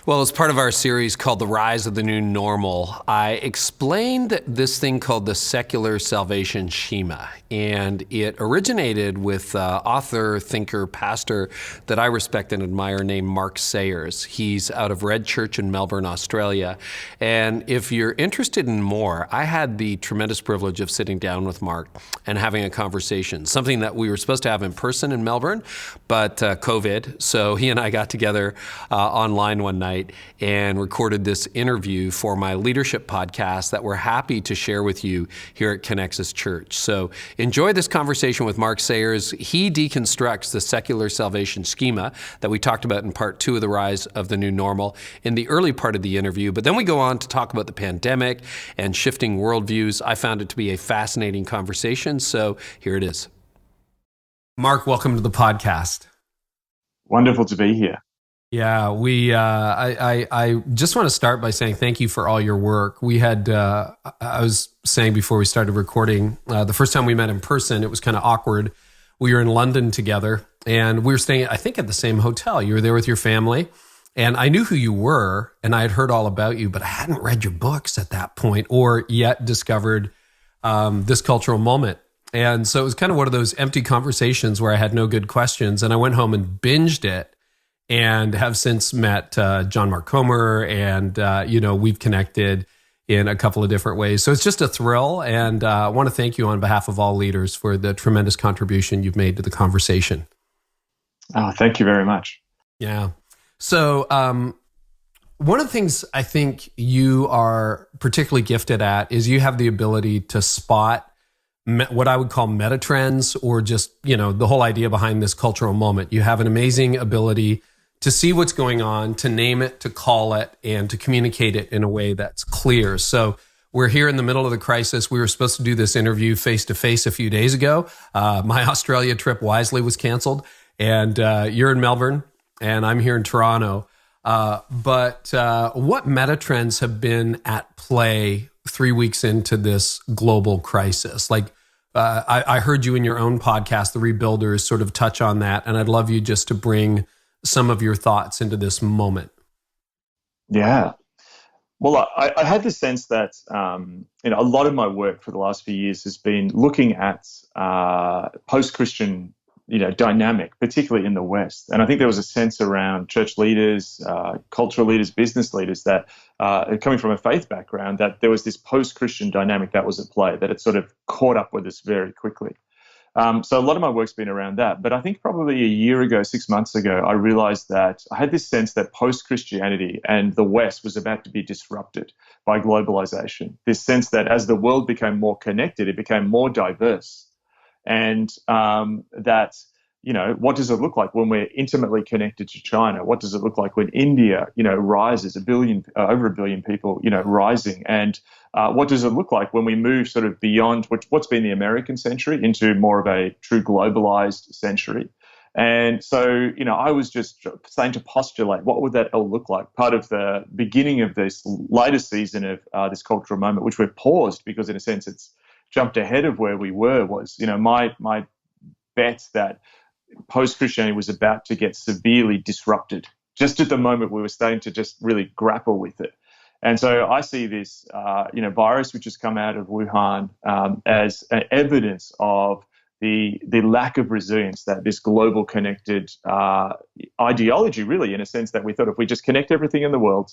Well, as part of our series called The Rise of the New Normal, I explained this thing called the secular salvation schema. And it originated with author, thinker, pastor that I respect and admire named Mark Sayers. He's out of Red Church in Melbourne, Australia. And if you're interested in more, I had the tremendous privilege of sitting down with Mark and having a conversation, something that we were supposed to have in person in Melbourne, but COVID. So he and I got together online one night and recorded this interview for my leadership podcast that we're happy to share with you here at Connexus Church. So enjoy this conversation with Mark Sayers. He deconstructs the secular salvation schema that we talked about in part 2 of The Rise of the New Normal in the early part of the interview. But then we go on to talk about the pandemic and shifting worldviews. I found it to be a fascinating conversation. So here it is. Mark, welcome to the podcast. Wonderful to be here. Yeah, I just want to start by saying thank you for all your work. We had, I was saying before we started recording, the first time we met in person, it was kind of awkward. We were in London together and we were staying, I think, at the same hotel. You were there with your family and I knew who you were and I had heard all about you, but I hadn't read your books at that point or yet discovered this cultural moment. And so it was kind of one of those empty conversations where I had no good questions and I went home and binged it. And have since met John Mark Comer, and we've connected in a couple of different ways. So it's just a thrill, and I want to thank you on behalf of all leaders for the tremendous contribution you've made to the conversation. Oh, thank you very much. Yeah. So one of the things I think you are particularly gifted at is you have the ability to spot what I would call meta trends, or just the whole idea behind this cultural moment. You have an amazing ability to see what's going on, to name it, to call it, and to communicate it in a way that's clear. So we're here in the middle of the crisis. We were supposed to do this interview face-to-face a few days ago. My Australia trip wisely was canceled, and you're in Melbourne, and I'm here in Toronto. But what meta trends have been at play 3 weeks into this global crisis? Like, I heard you in your own podcast, The Rebuilders, sort of touch on that, and I'd love you just to bring some of your thoughts into this moment. Yeah. Well, I had the sense that a lot of my work for the last few years has been looking at post-Christian dynamic, particularly in the West. And I think there was a sense around church leaders, cultural leaders, business leaders that coming from a faith background, that there was this post-Christian dynamic that was at play, that it sort of caught up with us very quickly. So a lot of my work's been around that. But I think probably a year ago, 6 months ago, I realized that I had this sense that post-Christianity and the West was about to be disrupted by globalization. This sense that as the world became more connected, it became more diverse. And that, what does it look like when we're intimately connected to China? What does it look like when India, rises over a billion people, rising? And what does it look like when we move sort of beyond what's been the American century into more of a true globalized century? And so, I was just starting to postulate what would that all look like? Part of the beginning of this latest season of this cultural moment, which we've paused because in a sense it's jumped ahead of where we were, was, my bet that post-Christianity was about to get severely disrupted just at the moment we were starting to just really grapple with it. And so I see this, virus which has come out of Wuhan as an evidence of the lack of resilience that this global connected ideology, really, in a sense that we thought if we just connect everything in the world,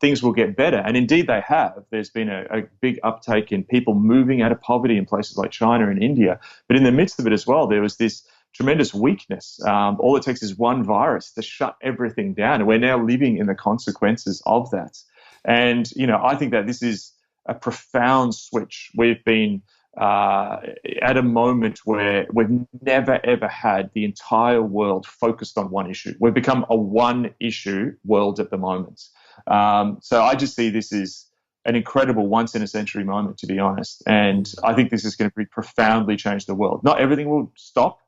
things will get better. And indeed they have. There's been a big uptake in people moving out of poverty in places like China and India. But in the midst of it as well, there was this tremendous weakness. All it takes is one virus to shut everything down. And we're now living in the consequences of that. And, I think that this is a profound switch. We've been at a moment where we've never, ever had the entire world focused on one issue. We've become a one-issue world at the moment. So I just see this as an incredible once-in-a-century moment, to be honest. And I think this is going to be profoundly change the world. Not everything will stop.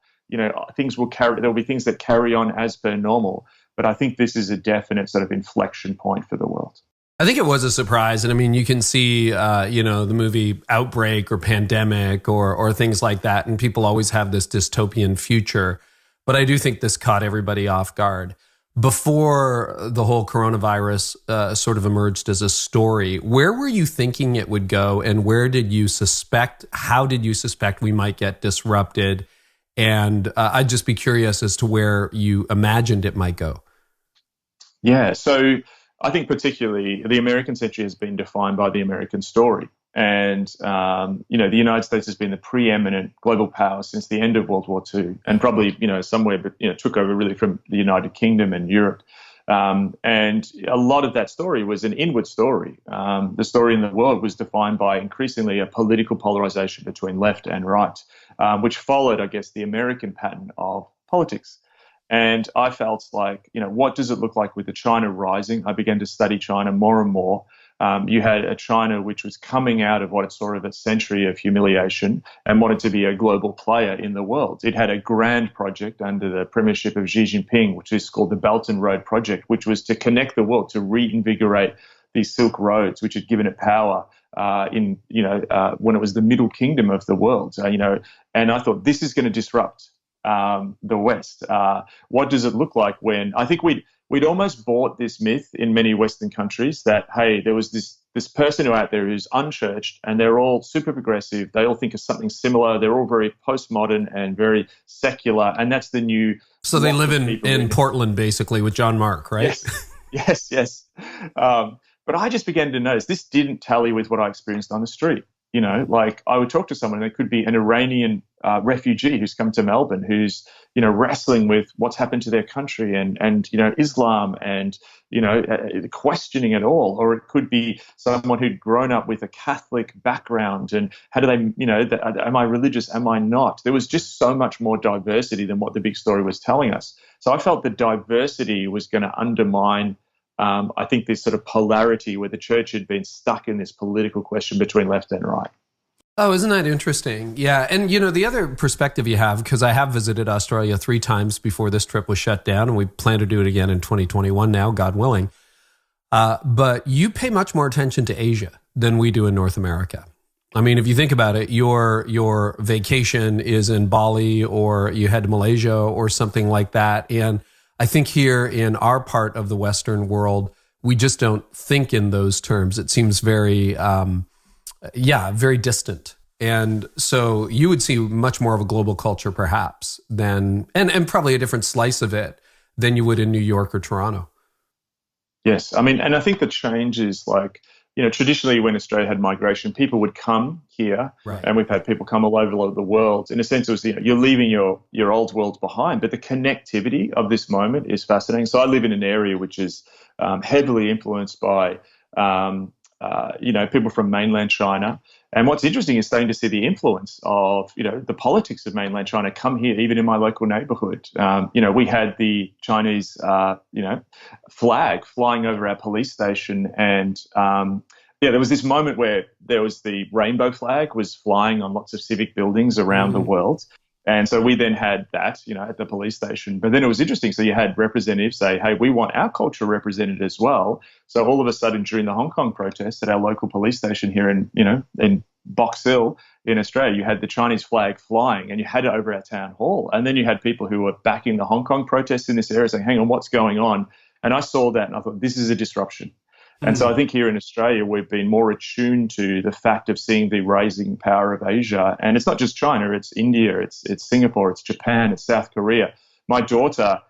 Things will carry. There will be things that carry on as per normal. But I think this is a definite sort of inflection point for the world. I think it was a surprise. And I mean, you can see, the movie Outbreak or Pandemic or things like that. And people always have this dystopian future. But I do think this caught everybody off guard. before the whole coronavirus sort of emerged as a story, where were you thinking it would go, and where did you suspect, how did you suspect we might get disrupted? And I'd just be curious as to where you imagined it might go. Yeah, so I think particularly the American century has been defined by the American story. And, the United States has been the preeminent global power since the end of World War II, and probably, somewhere, but, took over really from the United Kingdom and Europe. And a lot of that story was an inward story. The story in the world was defined by increasingly a political polarization between left and right, which followed, I guess, the American pattern of politics. And I felt like, what does it look like with the China rising? I began to study China more and more. You had a China which was coming out of what it's sort of a century of humiliation and wanted to be a global player in the world. It had a grand project under the premiership of Xi Jinping, which is called the Belt and Road Project, which was to connect the world, to reinvigorate these Silk Roads, which had given it power when it was the middle kingdom of the world. And I thought, this is going to disrupt the West. What does it look like when I think we'd almost bought this myth in many Western countries that, hey, there was this person out there who's unchurched and they're all super progressive. They all think of something similar. They're all very postmodern and very secular. And that's the new. So they live in Portland, basically, with John Mark, right? Yes. But I just began to notice this didn't tally with what I experienced on the street. Like I would talk to someone, and it could be an Iranian refugee who's come to Melbourne, who's, wrestling with what's happened to their country and Islam and, questioning it all. Or it could be someone who'd grown up with a Catholic background and how do they, am I religious? Am I not? There was just so much more diversity than what the big story was telling us. So I felt the diversity was going to undermine I think this sort of polarity where the church had been stuck in this political question between left and right. Oh, isn't that interesting? Yeah. And, the other perspective you have, because I have visited Australia 3 times before this trip was shut down, and we plan to do it again in 2021 now, God willing. But you pay much more attention to Asia than we do in North America. I mean, if you think about it, your vacation is in Bali, or you head to Malaysia or something like that. And I think here in our part of the Western world, we just don't think in those terms. It seems very, very distant. And so you would see much more of a global culture perhaps than, and probably a different slice of it than you would in New York or Toronto. Yes. I mean, and I think the change is like, traditionally when Australia had migration, people would come here, right. And we've had people come all over the world. In a sense, it was, you're leaving your old world behind, but the connectivity of this moment is fascinating. So I live in an area which is heavily influenced by, people from mainland China. And what's interesting is starting to see the influence of, the politics of mainland China come here, even in my local neighborhood. We had the Chinese, flag flying over our police station. And, there was this moment where there was the rainbow flag was flying on lots of civic buildings around the world. And so we then had that, at the police station. But then it was interesting. So you had representatives say, hey, we want our culture represented as well. So all of a sudden during the Hong Kong protests at our local police station here in Box Hill in Australia, you had the Chinese flag flying and you had it over our town hall. And then you had people who were backing the Hong Kong protests in this area saying, hang on, what's going on? And I saw that and I thought, this is a disruption. And so I think here in Australia, we've been more attuned to the fact of seeing the rising power of Asia. And it's not just China, it's India, it's Singapore, it's Japan, it's South Korea. My daughter,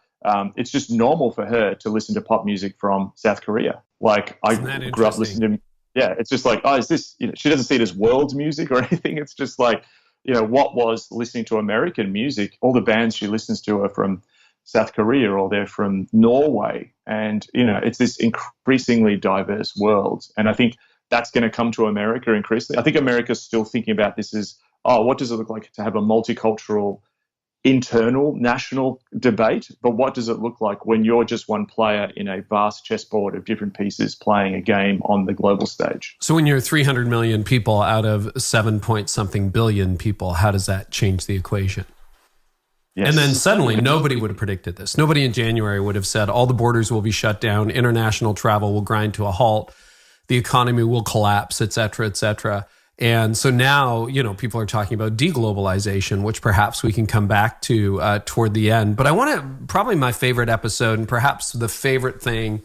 it's just normal for her to listen to pop music from South Korea. Like I grew up listening to, it's just like, oh, is this, she doesn't see it as world music or anything. It's just like, what was listening to American music, all the bands she listens to are from South Korea or they're from Norway. And, it's this increasingly diverse world. And I think that's going to come to America increasingly. I think America's still thinking about this as, what does it look like to have a multicultural internal national debate? But what does it look like when you're just one player in a vast chessboard of different pieces playing a game on the global stage? So when you're 300 million people out of 7-point-something billion people, how does that change the equation? Yes. And then suddenly nobody would have predicted this. Nobody in January would have said all the borders will be shut down, international travel will grind to a halt, the economy will collapse, et cetera, et cetera. And so now, people are talking about deglobalization, which perhaps we can come back to toward the end. But I want to, probably my favorite episode, and perhaps the favorite thing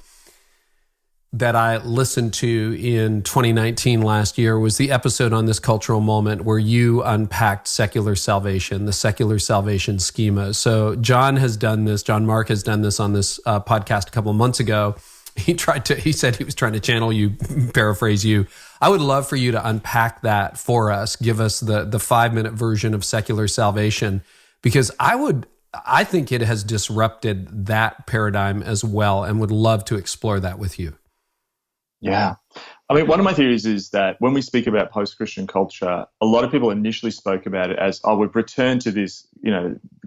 that I listened to in 2019 last year, was the episode on this cultural moment where you unpacked secular salvation, the secular salvation schema. So John Mark has done this on this podcast a couple of months ago. He said he was trying to channel you, paraphrase you. I would love for you to unpack that for us. Give us the 5-minute version of secular salvation, because I think it has disrupted that paradigm as well, and would love to explore that with you. Yeah. I mean, one of my theories is that when we speak about post-Christian culture, a lot of people initially spoke about it as, we've returned to this,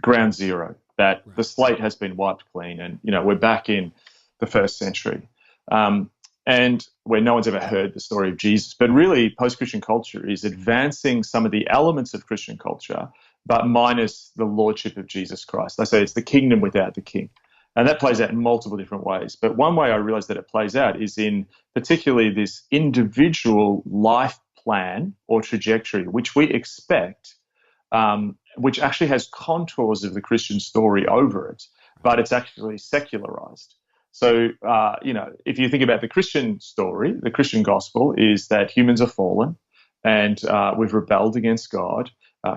ground zero, that the slate has been wiped clean and, we're back in the first century. And where no one's ever heard the story of Jesus. But really, post-Christian culture is advancing some of the elements of Christian culture, but minus the lordship of Jesus Christ. I say it's the kingdom without the king. And that plays out in multiple different ways. But one way I realize that it plays out is in particularly this individual life plan or trajectory, which we expect, which actually has contours of the Christian story over it, but it's actually secularized. So, if you think about the Christian story, the Christian gospel is that humans are fallen and we've rebelled against God,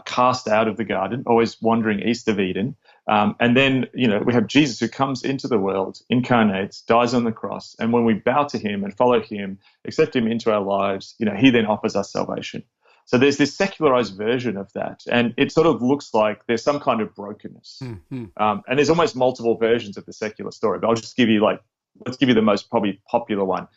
cast out of the garden, always wandering east of Eden. And then, we have Jesus who comes into the world, incarnates, dies on the cross. And when we bow to him and follow him, accept him into our lives, he then offers us salvation. So there's this secularized version of that. And it sort of looks like there's some kind of brokenness. Mm-hmm. And there's almost multiple versions of the secular story. But I'll just give you let's give you the most probably popular one.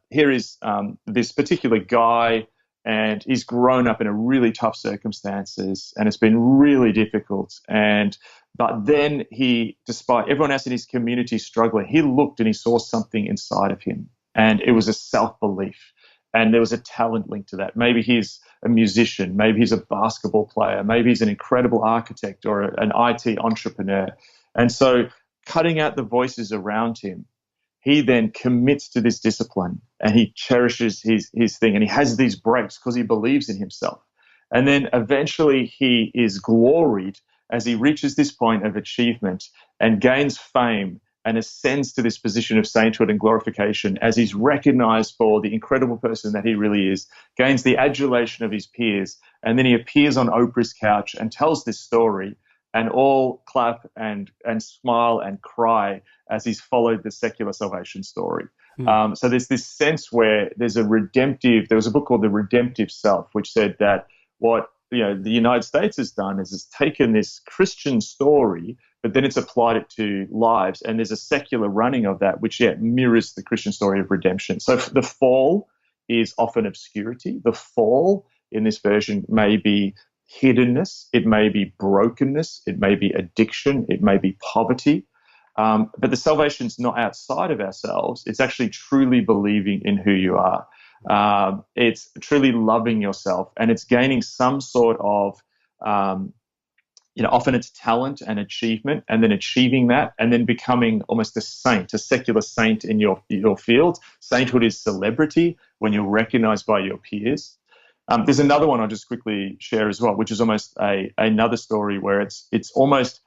Here is this particular guy, and he's grown up in a really tough circumstances, and it's been really difficult. But then despite everyone else in his community struggling, he looked and he saw something inside of him, and it was a self-belief. And there was a talent linked to that. Maybe he's a musician, maybe he's a basketball player, maybe he's an incredible architect or an IT entrepreneur. And so cutting out the voices around him, he then commits to this discipline and he cherishes his thing, and he has these breaks because he believes in himself. And then eventually he is gloried as he reaches this point of achievement and gains fame and ascends to this position of sainthood and glorification as he's recognized for the incredible person that he really is, gains the adulation of his peers, and then he appears on Oprah's couch and tells this story, and all clap and smile and cry as he's followed the secular salvation story. So there's this sense where there was a book called The Redemptive Self, which said that what the United States has done is it's taken this Christian story, but then it's applied it to lives, and there's a secular running of that, which mirrors the Christian story of redemption. So the fall is often obscurity. The fall in this version may be hiddenness, it may be brokenness, it may be addiction, it may be poverty. But the salvation's not outside of ourselves. It's actually truly believing in who you are. It's truly loving yourself, and it's gaining some sort of, often it's talent and achievement, and then achieving that, and then becoming almost a saint, a secular saint in your field. Sainthood is celebrity when you're recognized by your peers. There's another one I'll just quickly share as well, which is almost another story where it's almost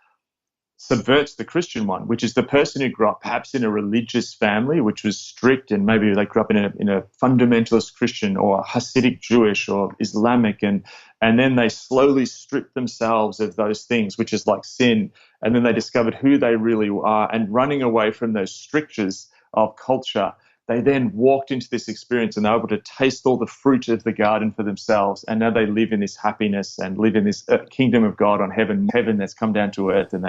subverts the Christian one, which is the person who grew up perhaps in a religious family which was strict, and maybe they grew up in a fundamentalist Christian or Hasidic Jewish or Islamic, and then they slowly stripped themselves of those things, which is like sin, and then they discovered who they really are, and running away from those strictures of culture, they then walked into this experience and they were able to taste all the fruit of the garden for themselves. And now they live in this happiness and live in this kingdom of God on heaven that's come down to earth. And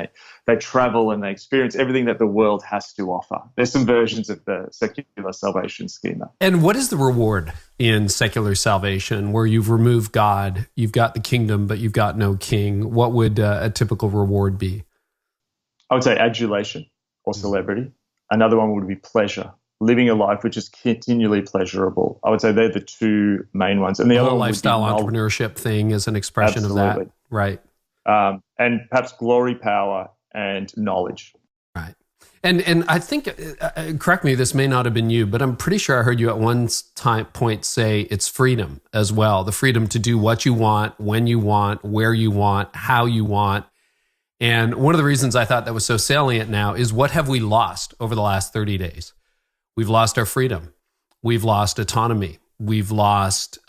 they travel and they experience everything that the world has to offer. There's some versions of the secular salvation schema. And what is the reward in secular salvation where you've removed God, you've got the kingdom, but you've got no king? What would a typical reward be? I would say adulation or celebrity. Another one would be pleasure. Living a life which is continually pleasurable. I would say they're the two main ones. And the other lifestyle entrepreneurship thing is an expression of that. Right. And perhaps glory, power, and knowledge. Right. And I think, correct me, this may not have been you, but I'm pretty sure I heard you at one point say it's freedom as well. The freedom to do what you want, when you want, where you want, how you want. And one of the reasons I thought that was so salient now is what have we lost over the last 30 days? We've lost our freedom. We've lost autonomy. We've lost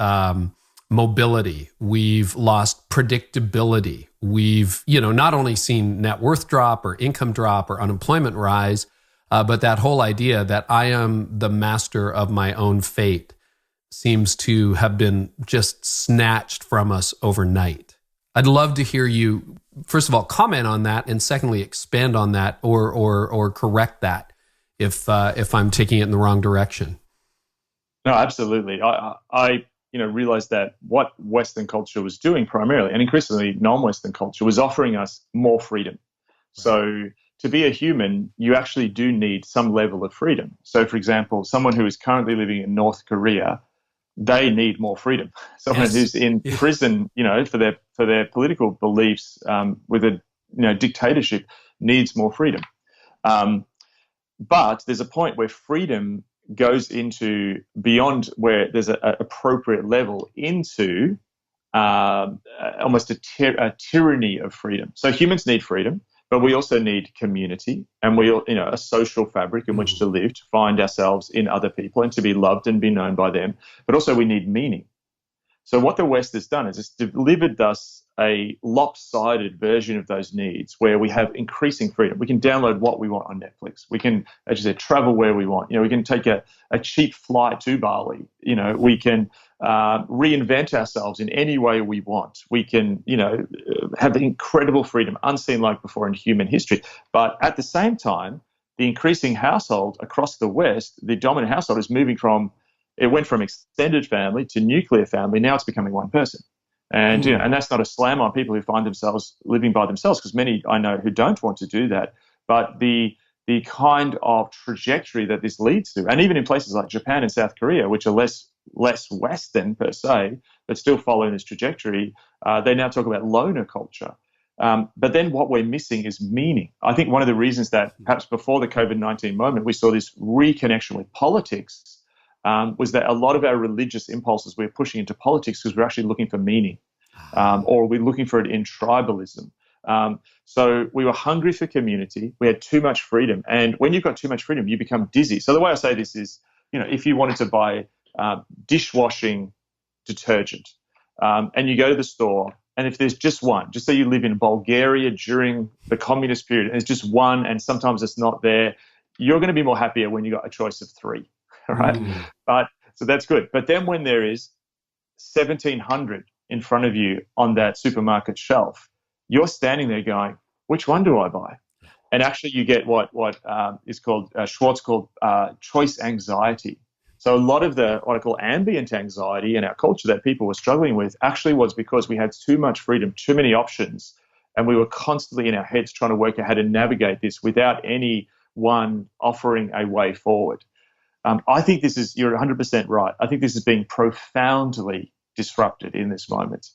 mobility. We've lost predictability. We've, not only seen net worth drop or income drop or unemployment rise, but that whole idea that I am the master of my own fate seems to have been just snatched from us overnight. I'd love to hear you, first of all, comment on that, and secondly, expand on that or correct that if I'm taking it in the wrong direction. No, absolutely. I realized that what Western culture was doing primarily, and increasingly non-Western culture, was offering us more freedom. Right. So to be a human, you actually do need some level of freedom. So, for example, someone who is currently living in North Korea, they need more freedom. Someone who's in prison, for their political beliefs, with a dictatorship, needs more freedom. But there's a point where freedom goes into beyond where there's an appropriate level into almost a tyranny of freedom. So humans need freedom, but we also need community, and a social fabric in which to live, to find ourselves in other people and to be loved and be known by them. But also we need meaning. So what the West has done is it's delivered us a lopsided version of those needs where we have increasing freedom. We can download what we want on Netflix. We can, as you said, travel where we want. We can take a cheap flight to Bali. We can reinvent ourselves in any way we want. We can, have incredible freedom, unseen like before in human history. But at the same time, the increasing household across the West, the dominant household is moving from, it went from extended family to nuclear family. Now it's becoming one person. And and that's not a slam on people who find themselves living by themselves, because many I know who don't want to do that. But the kind of trajectory that this leads to, and even in places like Japan and South Korea, which are less Western per se, but still following this trajectory, they now talk about loner culture. But then what we're missing is meaning. I think one of the reasons that perhaps before the COVID-19 moment, we saw this reconnection with politics was that a lot of our religious impulses we're pushing into politics because we're actually looking for meaning, or we're looking for it in tribalism. So we were hungry for community. We had too much freedom. And when you've got too much freedom, you become dizzy. So the way I say this is, if you wanted to buy dishwashing detergent and you go to the store, and if there's just one, just say you live in Bulgaria during the communist period, and there's just one, and sometimes it's not there, you're going to be more happier when you got a choice of three. Right. But so that's good. But then when there is 1,700 in front of you on that supermarket shelf, you're standing there going, which one do I buy? And actually you get what is called, Schwartz called choice anxiety. So a lot of what I call ambient anxiety in our culture that people were struggling with actually was because we had too much freedom, too many options, and we were constantly in our heads trying to work out how to navigate this without anyone offering a way forward. I think you're 100% right. I think this is being profoundly disrupted in this moment.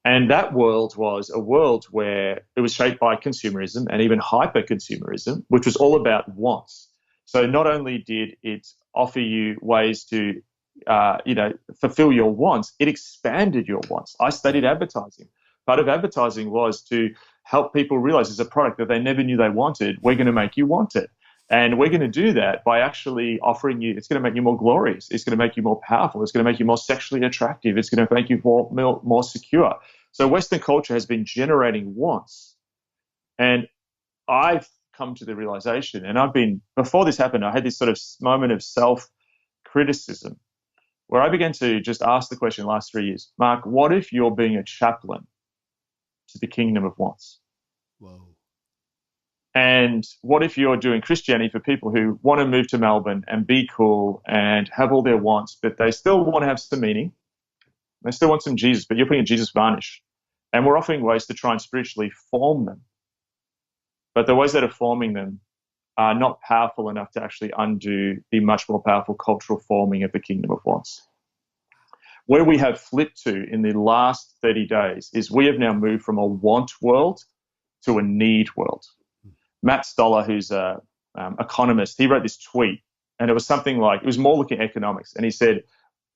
And that world was a world where it was shaped by consumerism and even hyper-consumerism, which was all about wants. So not only did it offer you ways to, fulfill your wants, it expanded your wants. I studied advertising. Part of advertising was to help people realize there's a product that they never knew they wanted. We're going to make you want it. And we're going to do that by actually offering you, it's going to make you more glorious. It's going to make you more powerful. It's going to make you more sexually attractive. It's going to make you more secure. So Western culture has been generating wants. And I've come to the realization, and before this happened, I had this sort of moment of self-criticism where I began to just ask the question the last 3 years, Mark, what if you're being a chaplain to the kingdom of wants? Whoa. And what if you're doing Christianity for people who want to move to Melbourne and be cool and have all their wants, but they still want to have some meaning? They still want some Jesus, but you're putting a Jesus varnish. And we're offering ways to try and spiritually form them. But the ways that are forming them are not powerful enough to actually undo the much more powerful cultural forming of the kingdom of wants. Where we have flipped to in the last 30 days is we have now moved from a want world to a need world. Matt Stoller, who's a economist, he wrote this tweet, and it was something like, it was more looking at economics. And he said,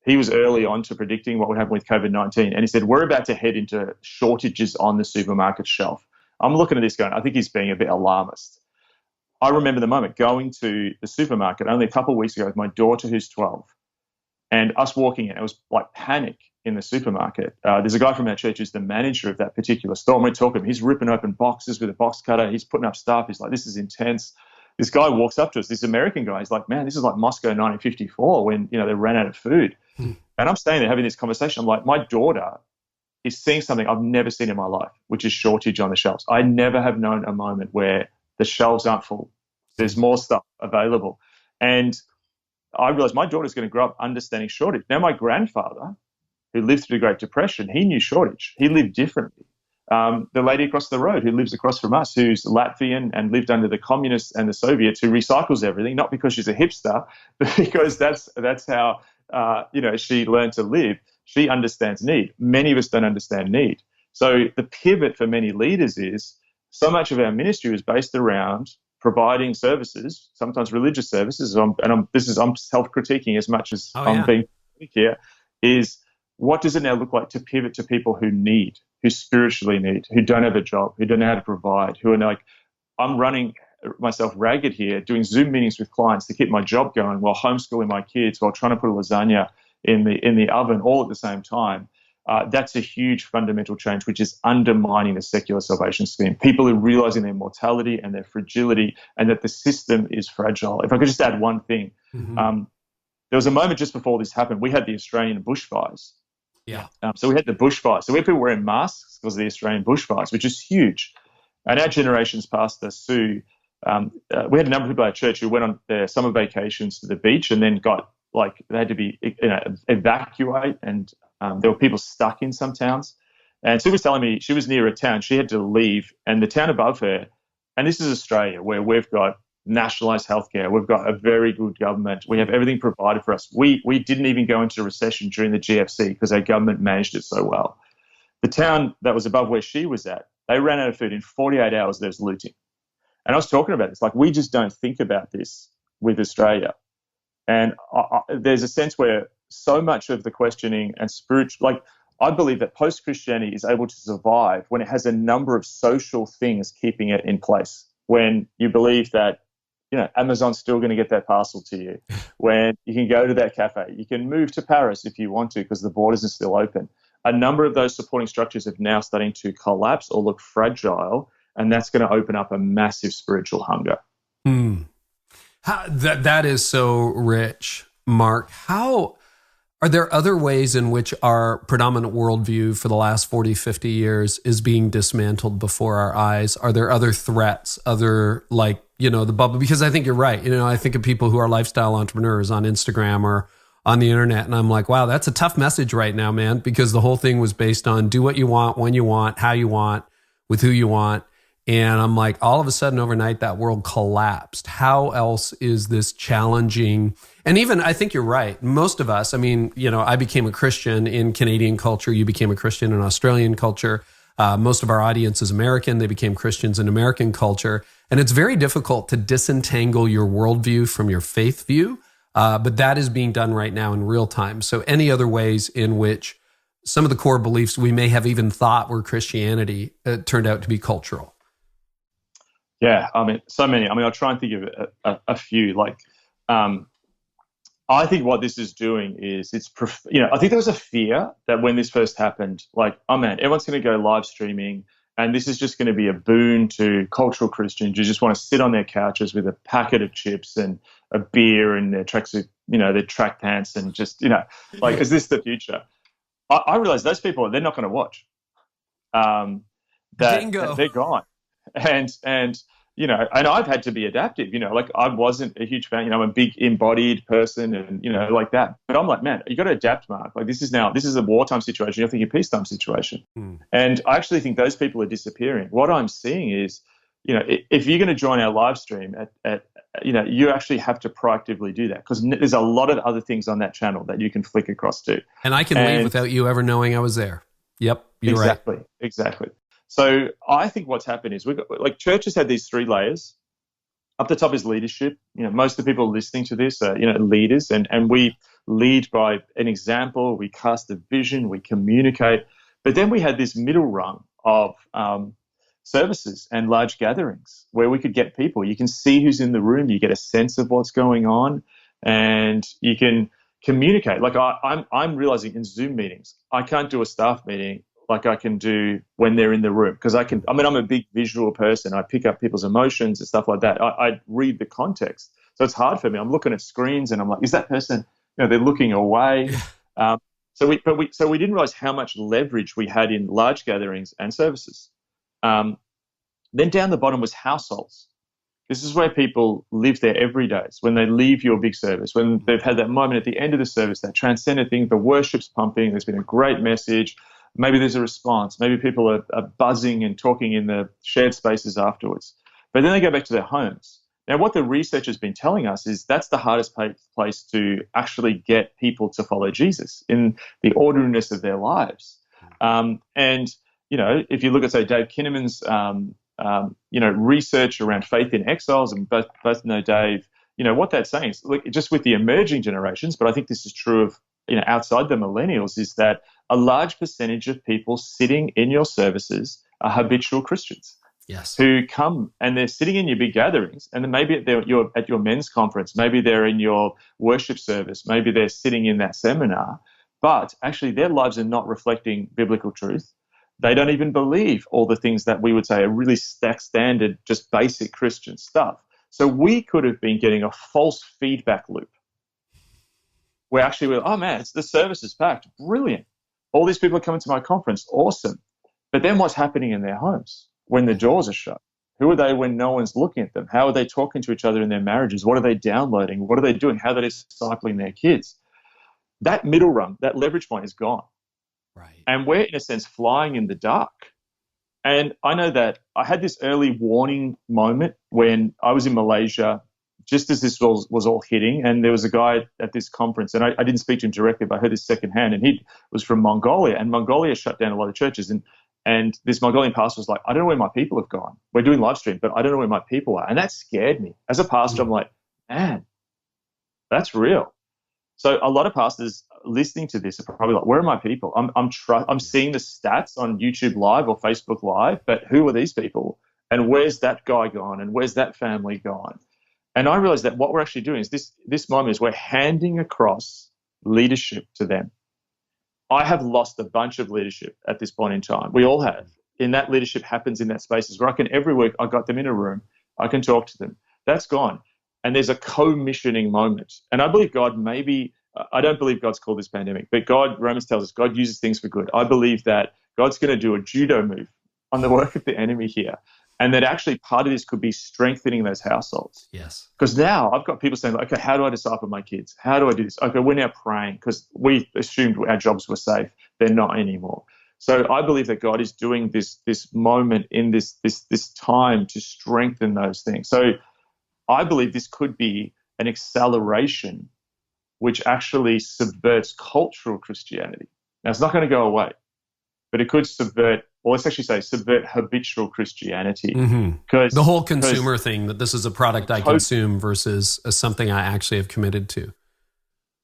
he was early on to predicting what would happen with COVID-19. And he said, we're about to head into shortages on the supermarket shelf. I'm looking at this going, I think he's being a bit alarmist. I remember the moment going to the supermarket only a couple of weeks ago with my daughter who's 12, and us walking in. It was like panic in the supermarket. There's a guy from our church who's the manager of that particular store. And we're talking, he's ripping open boxes with a box cutter. He's putting up stuff. He's like, this is intense. This guy walks up to us, this American guy. He's like, man, this is like Moscow 1954 when, they ran out of food. And I'm standing there having this conversation. I'm like, my daughter is seeing something I've never seen in my life, which is shortage on the shelves. I never have known a moment where the shelves aren't full. There's more stuff available. And I realized my daughter's going to grow up understanding shortage. Now, my grandfather, who lived through the Great Depression, he knew shortage. He lived differently. The lady across the road who lives across from us, who's Latvian and lived under the communists and the Soviets, who recycles everything, not because she's a hipster, but because that's how she learned to live. She understands need. Many of us don't understand need. So the pivot for many leaders is so much of our ministry is based around providing services, sometimes religious services. I'm self-critiquing as much as I'm being here. Is what does it now look like to pivot to people who need, who spiritually need, who don't have a job, who don't know how to provide, who are like, I'm running myself ragged here, doing Zoom meetings with clients to keep my job going while homeschooling my kids, while trying to put a lasagna in the oven all at the same time. That's a huge fundamental change, which is undermining the secular salvation scheme. People are realizing their mortality and their fragility and that the system is fragile. If I could just add one thing, there was a moment just before this happened. We had the Australian bushfires. Yeah. So we had the bushfires. So we had people wearing masks because of the Australian bushfires, which is huge. And our generation's pastor, Sue, we had a number of people at our church who went on their summer vacations to the beach and then they had to be evacuate, and there were people stuck in some towns. And Sue was telling me she was near a town. She had to leave, and the town above her, and this is Australia, where we've got nationalised healthcare. We've got a very good government. We have everything provided for us. We didn't even go into recession during the GFC because our government managed it so well. The town that was above where she was at, they ran out of food in 48 hours. There was looting. And I was talking about this, like, we just don't think about this with Australia. And there's a sense where so much of the questioning and spiritual, like, I believe that post-Christianity is able to survive when it has a number of social things keeping it in place. When you believe that, Amazon's still going to get that parcel to you, when you can go to that cafe, you can move to Paris if you want to because the borders are still open. A number of those supporting structures are now starting to collapse or look fragile, and that's going to open up a massive spiritual hunger. That is so rich, Mark. How are there other ways in which our predominant worldview for the last 40, 50 years is being dismantled before our eyes? Are there other threats, the bubble? Because I think you're right. I think of people who are lifestyle entrepreneurs on Instagram or on the internet, and I'm like, wow, that's a tough message right now, man, because the whole thing was based on do what you want, when you want, how you want, with who you want. And I'm like, all of a sudden overnight, that world collapsed. How else is this challenging? And even, I think you're right. Most of us, I became a Christian in Canadian culture. You became a Christian in Australian culture. Most of our audience is American. They became Christians in American culture. And it's very difficult to disentangle your worldview from your faith view. But that is being done right now in real time. So any other ways in which some of the core beliefs we may have even thought were Christianity turned out to be cultural? Yeah, so many. I'll try and think of a few. I think what this is doing is I think there was a fear that when this first happened, everyone's going to go live streaming, and this is just going to be a boon to cultural Christians who just want to sit on their couches with a packet of chips and a beer and their tracksuit, their track pants, and just, is this the future? I realize those people, they're not going to watch. They're gone. And I've had to be adaptive, I wasn't a huge fan, I'm a big embodied person and, like that. But I'm like, man, you got to adapt, Mark. This is a wartime situation. You're thinking a peacetime situation. And I actually think those people are disappearing. What I'm seeing is, if you're going to join our live stream you actually have to proactively do that because there's a lot of other things on that channel that you can flick across to. And I can leave without you ever knowing I was there. Yep. You're right. Exactly. So I think what's happened is we've got, churches had these three layers. Up the top is leadership. Most of the people listening to this are, leaders, and we lead by an example. We cast a vision. We communicate. But then we had this middle rung of services and large gatherings where we could get people. You can see who's in the room. You get a sense of what's going on, and you can communicate. Like I'm realizing in Zoom meetings, I can't do a staff meeting like I can do when they're in the room, because I'm a big visual person. I pick up people's emotions and stuff like that. I read the context. So it's hard for me. I'm looking at screens and I'm like, is that person, they're looking away. So we didn't realize how much leverage we had in large gatherings and services. Then down the bottom was households. This is where people live their everydays. When they leave your big service, when they've had that moment at the end of the service, that transcendent thing, the worship's pumping, there's been a great message. Maybe there's a response. Maybe people are buzzing and talking in the shared spaces afterwards. But then they go back to their homes. Now, what the research has been telling us is that's the hardest place to actually get people to follow Jesus in the ordinariness of their lives. And, if you look at, say, Dave Kinnaman's, research around faith in exiles, and both know Dave, what that's saying is, look, just with the emerging generations, but I think this is true of, outside the millennials, is that a large percentage of people sitting in your services are habitual Christians. Yes. Who come and they're sitting in your big gatherings, and then maybe you're at your men's conference, maybe they're in your worship service, maybe they're sitting in that seminar, but actually their lives are not reflecting biblical truth. They don't even believe all the things that we would say are really standard, just basic Christian stuff. So we could have been getting a false feedback loop where actually we're, oh man, the service is packed, brilliant. All these people are coming to my conference, awesome. But then what's happening in their homes when the doors are shut? Who are they when no one's looking at them? How are they talking to each other in their marriages? What are they downloading? What are they doing? How are they discipling their kids? That middle rung, that leverage point is gone. Right. And we're, in a sense, flying in the dark. And I know that I had this early warning moment when I was in Malaysia, just as this was all hitting, and there was a guy at this conference, and I didn't speak to him directly, but I heard this secondhand, and he was from Mongolia, and Mongolia shut down a lot of churches, and this Mongolian pastor was like, I don't know where my people have gone. We're doing live stream, but I don't know where my people are. And that scared me. As a pastor, I'm like, man, that's real. So a lot of pastors listening to this are probably like, where are my people? I'm seeing the stats on YouTube Live or Facebook Live, but who are these people? And where's that guy gone? And where's that family gone? And I realized that what we're actually doing is this moment is we're handing across leadership to them. I have lost a bunch of leadership at this point in time. We all have. And that leadership happens in that spaces where every week I got them in a room, I can talk to them. That's gone. And there's a co-missioning moment. And I believe I don't believe God's called this pandemic, but Romans tells us God uses things for good. I believe that God's going to do a judo move on the work of the enemy here. And that actually part of this could be strengthening those households. Yes. Because now I've got people saying, okay, how do I disciple my kids? How do I do this? Okay, we're now praying because we assumed our jobs were safe. They're not anymore. So I believe that God is doing this moment in this time to strengthen those things. So I believe this could be an acceleration which actually subverts cultural Christianity. Now, it's not going to go away, but it could subvert habitual Christianity. Mm-hmm. The whole consumer thing, that this is a product I consume versus something I actually have committed to.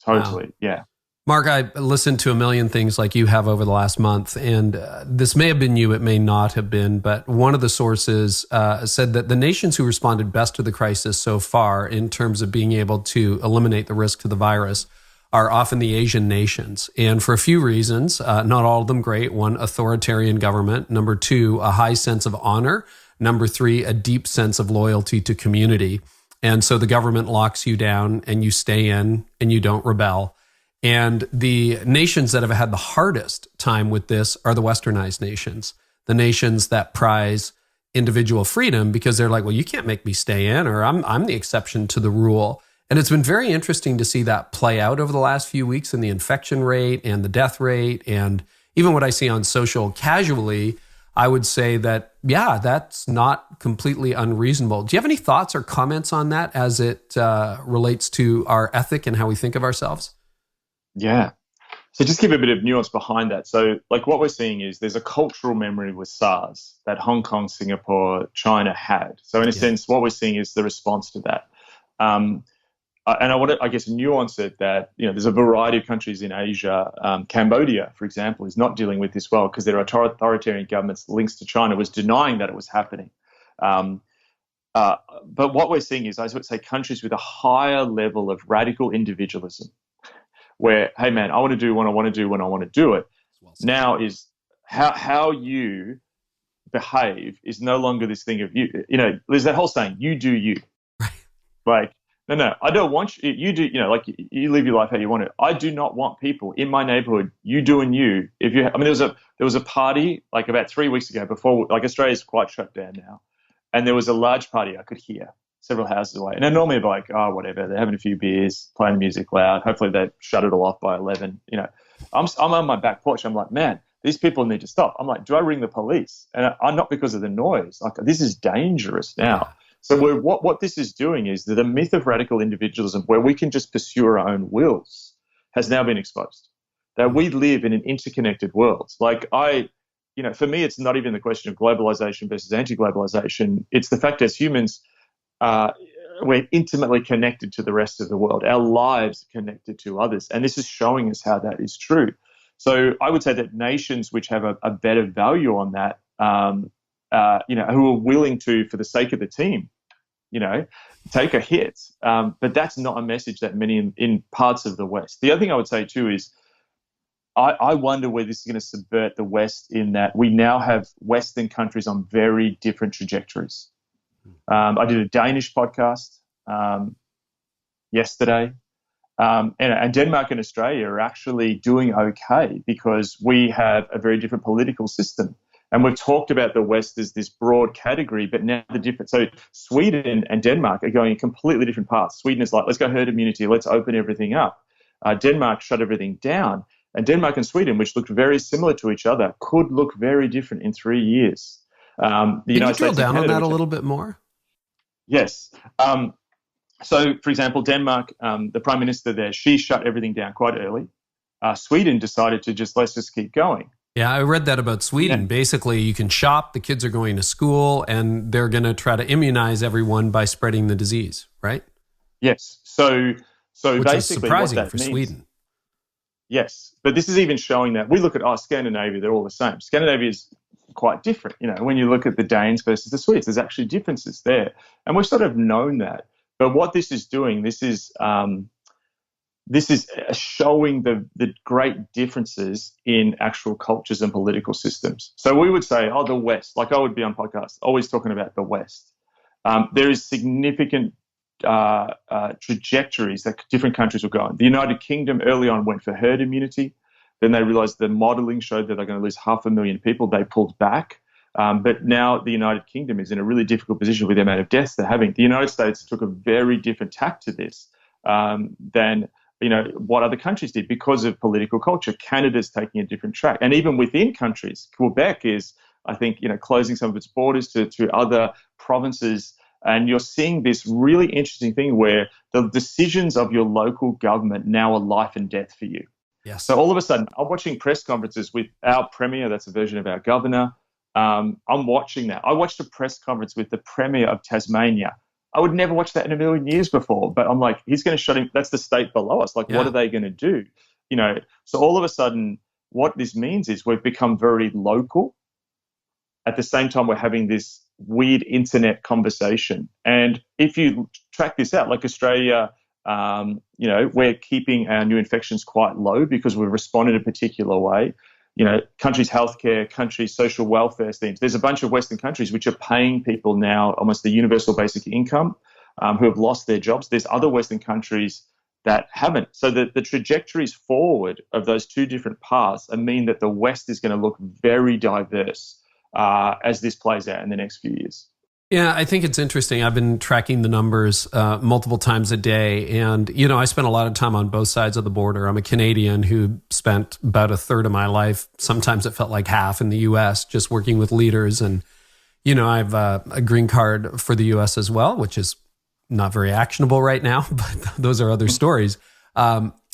Totally, wow. Yeah. Mark, I listened to a million things like you have over the last month, and this may have been you, it may not have been, but one of the sources said that the nations who responded best to the crisis so far in terms of being able to eliminate the risk to the virus are often the Asian nations. And for a few reasons, not all of them great. One, authoritarian government. Number two, a high sense of honor. Number three, a deep sense of loyalty to community. And so the government locks you down and you stay in and you don't rebel. And the nations that have had the hardest time with this are the westernized nations, the nations that prize individual freedom because they're like, well, you can't make me stay in, or I'm the exception to the rule. And it's been very interesting to see that play out over the last few weeks in the infection rate and the death rate. And even what I see on social casually, I would say that, yeah, that's not completely unreasonable. Do you have any thoughts or comments on that as it relates to our ethic and how we think of ourselves? Yeah. So just give a bit of nuance behind that. So like what we're seeing is there's a cultural memory with SARS that Hong Kong, Singapore, China had. So in a sense, what we're seeing is the response to that. Um, and I want to, I guess, nuance it that, there's a variety of countries in Asia. Cambodia, for example, is not dealing with this well because their authoritarian government's links to China was denying that it was happening. But what we're seeing is, I would say, countries with a higher level of radical individualism, where, hey, man, I want to do what I want to do when I want to do it. Now is how you behave is no longer this thing of you. There's that whole saying, you do you. Like, no, I don't want you. You do, like you live your life how you want it. I do not want people in my neighborhood, you doing you. There was a party like about 3 weeks ago before, like Australia's quite shut down now. And there was a large party I could hear several houses away. And I normally be like, oh, whatever. They're having a few beers, playing music loud. Hopefully they shut it all off by 11. I'm on my back porch. I'm like, man, these people need to stop. I'm like, do I ring the police? And I'm not because of the noise. Like, this is dangerous now. So what this is doing is that the myth of radical individualism, where we can just pursue our own wills, has now been exposed. That we live in an interconnected world. Like for me, it's not even the question of globalization versus anti-globalization. It's the fact as humans, we're intimately connected to the rest of the world. Our lives are connected to others. And this is showing us how that is true. So I would say that nations which have a better value on that, who are willing to, for the sake of the team, take a hit. But that's not a message that many in parts of the West. The other thing I would say too is, I wonder where this is going to subvert the West, in that we now have Western countries on very different trajectories. I did a Danish podcast yesterday, and Denmark and Australia are actually doing okay because we have a very different political system. And we've talked about the West as this broad category, but now so Sweden and Denmark are going in completely different paths. Sweden is like, let's go herd immunity, let's open everything up. Denmark shut everything down. And Denmark and Sweden, which looked very similar to each other, could look very different in 3 years. Can you drill down on that a little bit more? Yes. So, for example, Denmark, the Prime Minister there, she shut everything down quite early. Sweden decided to let's just keep going. Yeah, I read that about Sweden. Yeah. Basically, you can shop, the kids are going to school, and they're going to try to immunize everyone by spreading the disease, right? Yes. So which basically is surprising what that for means, Sweden. Yes, but this is even showing that we look at Scandinavia, they're all the same. Scandinavia is quite different. When you look at the Danes versus the Swedes, there's actually differences there. And we've sort of known that. But what this is doing, this is showing the great differences in actual cultures and political systems. So we would say, the West, like I would be on podcasts, always talking about the West. There is significant trajectories that different countries will go on. The United Kingdom early on went for herd immunity. Then they realized the modeling showed that they're going to lose 500,000 people. They pulled back. But now the United Kingdom is in a really difficult position with the amount of deaths they're having. The United States took a very different tack to this than what other countries did because of political culture. Canada's taking a different track. And even within countries, Quebec is, I think, closing some of its borders to other provinces. And you're seeing this really interesting thing where the decisions of your local government now are life and death for you. Yes. So all of a sudden, I'm watching press conferences with our premier, that's a version of our governor. I'm watching that. I watched a press conference with the premier of Tasmania. I would never watch that in a million years before, but I'm like, he's going to shut him. That's the state below us. Like, What are they going to do? So all of a sudden, what this means is we've become very local. At the same time, we're having this weird internet conversation. And if you track this out, like Australia, we're keeping our new infections quite low because we've responded a particular way. Countries' healthcare, countries' social welfare schemes. There's a bunch of Western countries which are paying people now almost the universal basic income who have lost their jobs. There's other Western countries that haven't. So the trajectories forward of those two different paths mean that the West is going to look very diverse as this plays out in the next few years. Yeah, I think it's interesting. I've been tracking the numbers multiple times a day. And, I spent a lot of time on both sides of the border. I'm a Canadian who spent about a third of my life, sometimes it felt like half, in the U.S., just working with leaders. And, I have a green card for the U.S. as well, which is not very actionable right now, but those are other stories.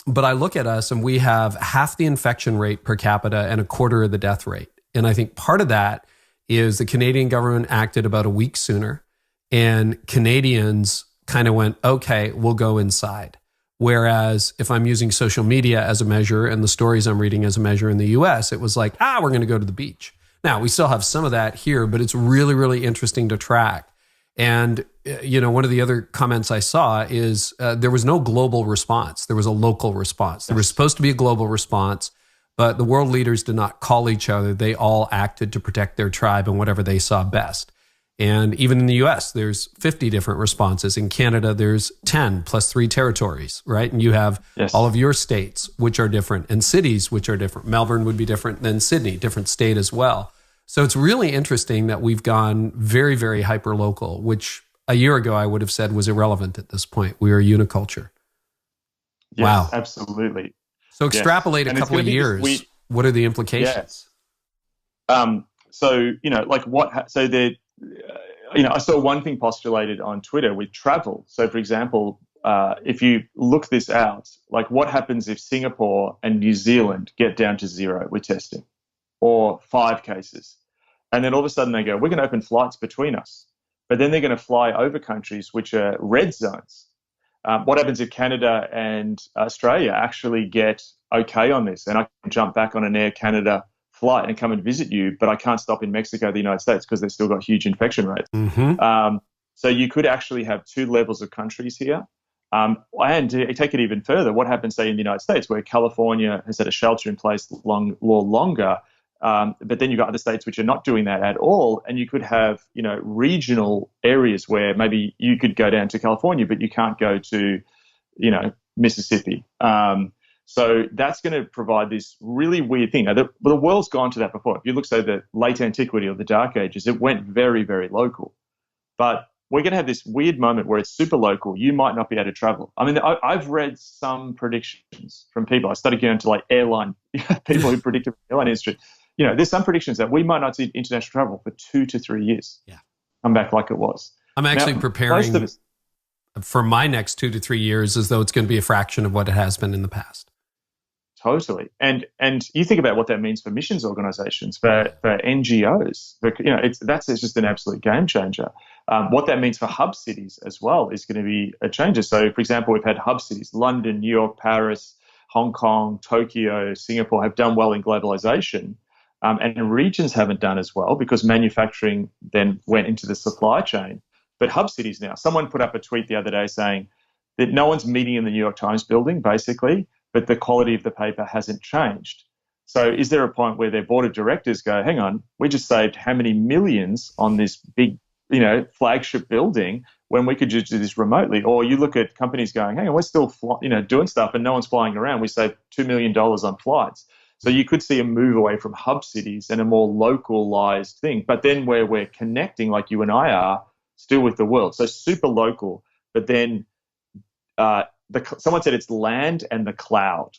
But I look at us and we have half the infection rate per capita and a quarter of the death rate. And I think part of that is the Canadian government acted about a week sooner, and Canadians kind of went, okay, we'll go inside. Whereas if I'm using social media as a measure and the stories I'm reading as a measure in the US, it was like, we're going to go to the beach. Now, we still have some of that here, but it's really, really interesting to track. And, one of the other comments I saw is there was no global response. There was a local response. There was supposed to be a global response, but the world leaders did not call each other. They all acted to protect their tribe and whatever they saw best. And even in the US, there's 50 different responses. In Canada, there's 10 plus 3 territories, right? And you have all of your states, which are different, and cities, which are different. Melbourne would be different than Sydney, different state as well. So it's really interesting that we've gone very, very hyper-local, which a year ago I would have said was irrelevant at this point. We are a uniculture. Yes, wow. Absolutely. So extrapolate a couple of years. What are the implications? I saw one thing postulated on Twitter with travel. So, for example, if you look this out, like what happens if Singapore and New Zealand get down to 0 with testing, or 5 cases, and then all of a sudden they go, we're going to open flights between us, but then they're going to fly over countries which are red zones. What happens if Canada and Australia actually get okay on this, and I can jump back on an Air Canada flight and come and visit you, but I can't stop in Mexico, the United States, because they've still got huge infection rates. Mm-hmm. So you could actually have 2 levels of countries here. And to take it even further, what happens, say, in the United States, where California has had a shelter-in-place law longer, but then you've got other states which are not doing that at all, and you could have, regional areas where maybe you could go down to California, but you can't go to, Mississippi. So that's going to provide this really weird thing. Now, the world's gone to that before. If you look, say, the late antiquity or the Dark Ages, it went very, very local. But we're going to have this weird moment where it's super local. You might not be able to travel. I mean, I've read some predictions from people. I started going to airline people who predicted the airline industry. There's some predictions that we might not see international travel for 2 to 3 years. Yeah, come back like it was. I'm actually preparing for my next 2 to 3 years as though it's going to be a fraction of what it has been in the past. Totally. And you think about what that means for missions organizations, for NGOs. That's just an absolute game changer. What that means for hub cities as well is going to be a change. So, for example, we've had hub cities, London, New York, Paris, Hong Kong, Tokyo, Singapore have done well in globalization. And regions haven't done as well because manufacturing then went into the supply chain. But hub cities now, someone put up a tweet the other day saying that no one's meeting in the New York Times building, basically, but the quality of the paper hasn't changed. So is there a point where their board of directors go, hang on, we just saved how many millions on this big, flagship building when we could just do this remotely? Or you look at companies going, hang on, we're still, doing stuff and no one's flying around. We saved $2 million on flights. So you could see a move away from hub cities and a more localized thing. But then where we're connecting, like you and I are, still with the world. So super local, but then someone said it's land and the cloud.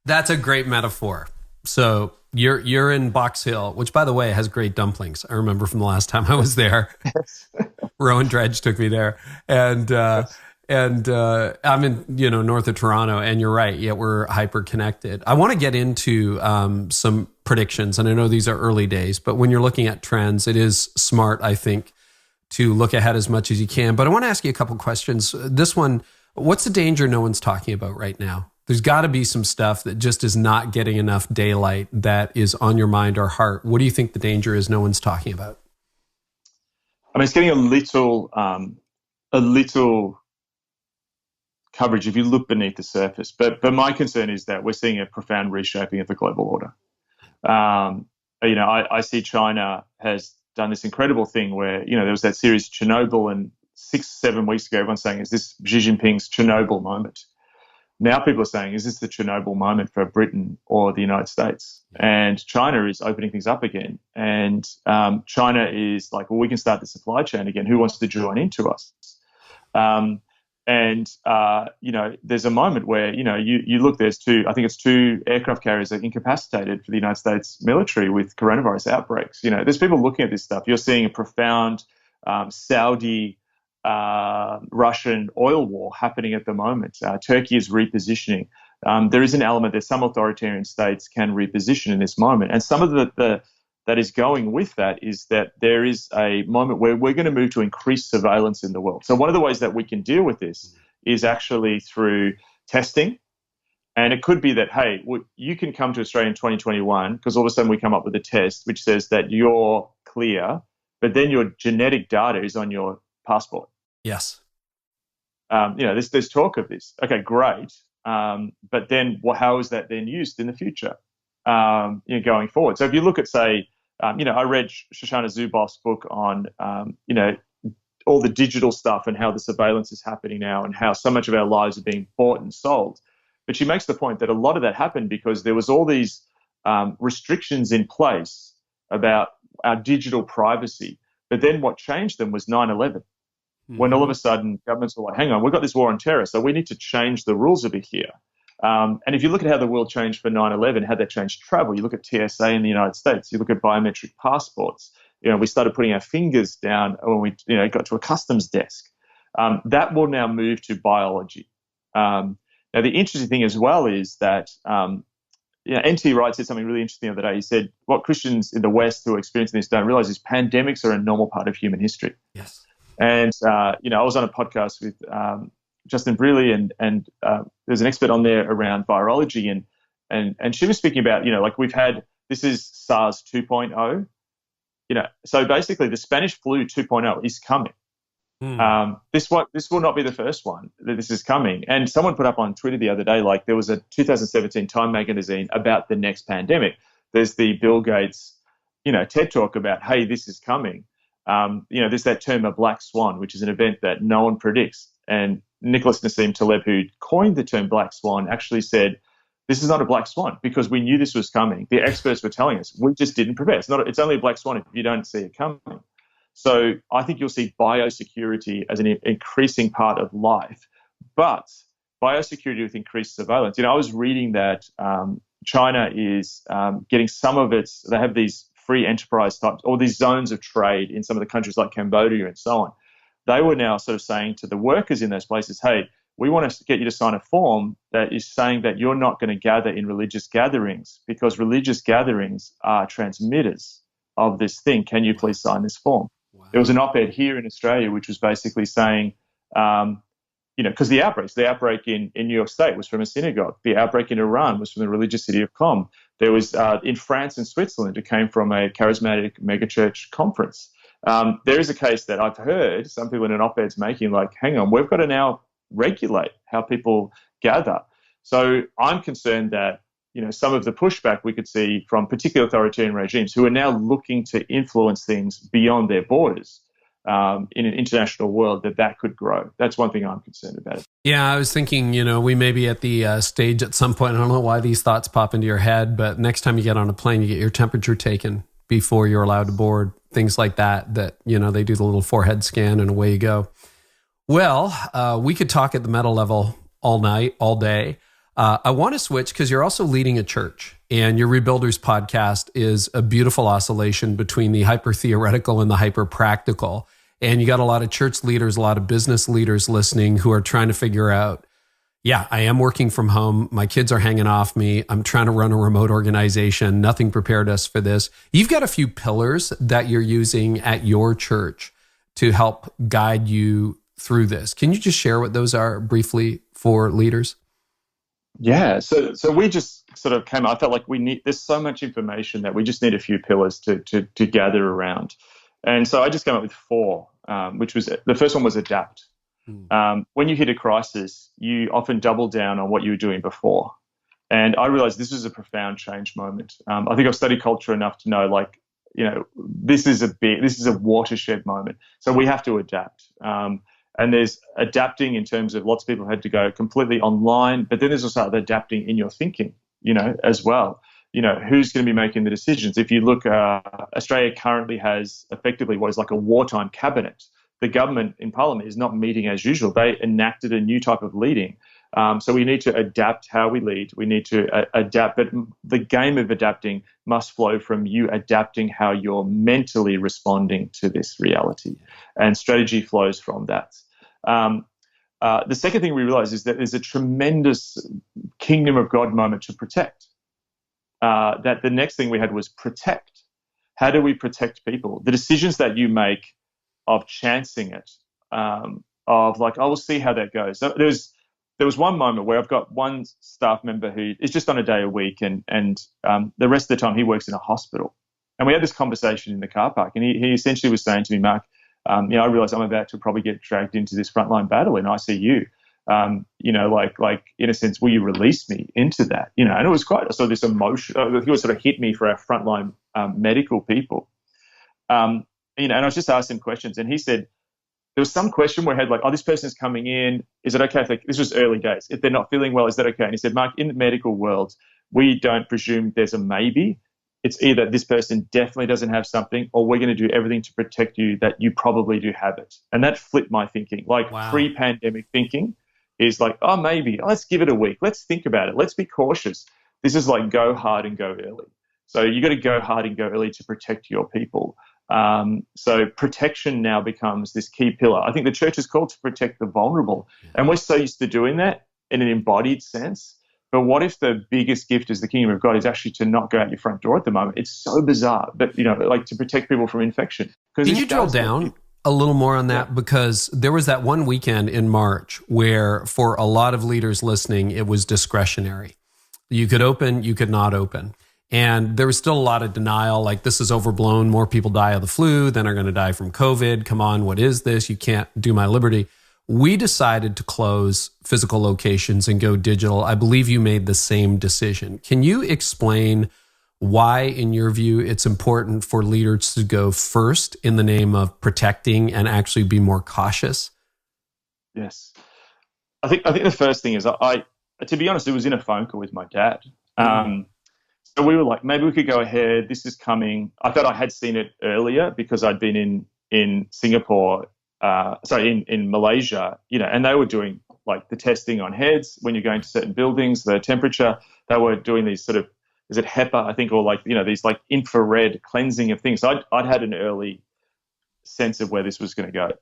That's a great metaphor. So you're in Box Hill, which, by the way, has great dumplings. I remember from the last time I was there. Rowan Dredge took me there, and I'm in north of Toronto. And you're right, yet we're hyper connected. I want to get into some predictions, and I know these are early days, but when you're looking at trends, it is smart, I think, to look ahead as much as you can. But I want to ask you a couple questions. This one, what's the danger no one's talking about right now? There's got to be some stuff that just is not getting enough daylight that is on your mind or heart. What do you think the danger is no one's talking about? I mean, it's getting a little coverage if you look beneath the surface. But my concern is that we're seeing a profound reshaping of the global order. I see China has done this incredible thing where, there was that series Chernobyl, and 6-7 weeks ago, everyone's saying, is this Xi Jinping's Chernobyl moment? Now people are saying, is this the Chernobyl moment for Britain or the United States? And China is opening things up again. And China is like, well, we can start the supply chain again. Who wants to join into us? There's a moment where, you look, there's two aircraft carriers that are incapacitated for the United States military with coronavirus outbreaks. There's people looking at this stuff. You're seeing a profound Saudi Russian oil war happening at the moment. Turkey is repositioning. There is an element that some authoritarian states can reposition in this moment. And some of the that is going with that is that there is a moment where we're going to move to increased surveillance in the world. So one of the ways that we can deal with this is actually through testing. And it could be that, hey, you can come to Australia in 2021 because all of a sudden we come up with a test which says that you're clear, but then your genetic data is on your passport. Yes. There's talk of this. Okay, great. But then how is that then used in the future, going forward? So if you look at, say, I read Shoshana Zuboff's book on, all the digital stuff and how the surveillance is happening now and how so much of our lives are being bought and sold. But she makes the point that a lot of that happened because there was all these restrictions in place about our digital privacy. But then what changed them was 9/11. When all of a sudden governments were like, hang on, we've got this war on terror, so we need to change the rules a bit here. And if you look at how the world changed for 9/11, how that changed travel, you look at TSA in the United States, you look at biometric passports, we started putting our fingers down when we got to a customs desk. That will now move to biology. Now, the interesting thing as well is that N.T. Wright said something really interesting the other day. He said, what Christians in the West who are experiencing this don't realize is pandemics are a normal part of human history. Yes. And, I was on a podcast with Justin Brearley, and there's an expert on there around virology. And she was speaking about, this is SARS 2.0. So basically the Spanish flu 2.0 is coming. This will not be the first one that this is coming. And someone put up on Twitter the other day, there was a 2017 Time magazine about the next pandemic. There's the Bill Gates, TED talk about, hey, this is coming. There's that term, a black swan, which is an event that no one predicts. And Nicholas Nassim Taleb, who coined the term black swan, actually said, this is not a black swan because we knew this was coming. The experts were telling us, we just didn't prepare. It's only a black swan if you don't see it coming. So I think you'll see biosecurity as an increasing part of life, but biosecurity with increased surveillance. I was reading that China is getting some of they have these free enterprise types or these zones of trade in some of the countries like Cambodia and so on. They were now sort of saying to the workers in those places, hey, we want to get you to sign a form that is saying that you're not going to gather in religious gatherings because religious gatherings are transmitters of this thing. Can you please sign this form? Wow. There was an op-ed here in Australia which was basically saying, because the outbreak in New York State was from a synagogue. The outbreak in Iran was from the religious city of Qom. There was in France and Switzerland, it came from a charismatic megachurch conference. There is a case that I've heard some people in an op-ed's making, hang on, we've got to now regulate how people gather. So I'm concerned that some of the pushback we could see from particular authoritarian regimes who are now looking to influence things beyond their borders in an international world, that could grow. That's one thing I'm concerned about. Yeah, I was thinking, we may be at the stage at some point. I don't know why these thoughts pop into your head, but next time you get on a plane, you get your temperature taken before you're allowed to board, things like that, they do the little forehead scan and away you go. Well, we could talk at the meta level all night, all day. I want to switch because you're also leading a church, and your Rebuilders podcast is a beautiful oscillation between the hyper-theoretical and the hyper-practical. And you got a lot of church leaders, a lot of business leaders listening who are trying to figure out, I am working from home. My kids are hanging off me. I'm trying to run a remote organization. Nothing prepared us for this. You've got a few pillars that you're using at your church to help guide you through this. Can you just share what those are briefly for leaders? Yeah, so we just sort of came. I felt like there's so much information that we just need a few pillars to gather around, and so I just came up with 4, which was the first one was adapt. When you hit a crisis, you often double down on what you were doing before, and I realized this was a profound change moment. I think I've studied culture enough to know, this is a watershed moment, so we have to adapt. And there's adapting in terms of lots of people had to go completely online, but then there's also adapting in your thinking, as well. Who's going to be making the decisions? If you look, Australia currently has effectively what is like a wartime cabinet. The government in Parliament is not meeting as usual. They enacted a new type of leading. So we need to adapt how we lead. We need to adapt, but the game of adapting must flow from you adapting how you're mentally responding to this reality, and strategy flows from that. The second thing we realize is that there's a tremendous kingdom of God moment to protect. That the next thing we had was protect. How do we protect people? The decisions that you make of chancing it, of like, I will see how that goes. So there was one moment where I've got one staff member who is just on a day a week, and the rest of the time he works in a hospital. And we had this conversation in the car park, and he essentially was saying to me, Mark, I realize I'm about to probably get dragged into this frontline battle in ICU. Like in a sense, will you release me into that? And it was quite sort of this emotion. I think it was sort of hit me for our frontline medical people. And I was just asking him questions, and he said there was some question where he had like, oh, this person's coming in. Is it okay if this was early days? If they're not feeling well, is that okay? And he said, Mark, in the medical world, we don't presume there's a maybe. It's either this person definitely doesn't have something, or we're going to do everything to protect you that you probably do have it. And that flipped my thinking. Like pre-pandemic thinking is like, oh, maybe. Let's give it a week. Let's think about it. Let's be cautious. This is like go hard and go early. So you got to go hard and go early to protect your people. So protection now becomes this key pillar. I think the church is called to protect the vulnerable. And we're so used to doing that in an embodied sense. But what if the biggest gift is the kingdom of God is actually to not go out your front door at the moment? It's so bizarre, but like to protect people from infection. Can you drill down a little more on that? Yeah. Because there was that one weekend in March where for a lot of leaders listening, it was discretionary. You could open, you could not open. And there was still a lot of denial, like this is overblown. More people die of the flu than are going to die from COVID. Come on, what is this? You can't do my liberty. We decided to close physical locations and go digital. I believe you made the same decision. Can you explain why, in your view, it's important for leaders to go first in the name of protecting and actually be more cautious? Yes. I think the first thing is I to be honest, it was in a phone call with my dad. So we were like, maybe we could go ahead. This is coming. I thought I had seen it earlier because I'd been in Singapore, in Malaysia, and they were doing like the testing on heads when you're going to certain buildings, the temperature. They were doing these sort of, is it HEPA, I think, or like, these like infrared cleansing of things. So I'd had an early sense of where this was going to go.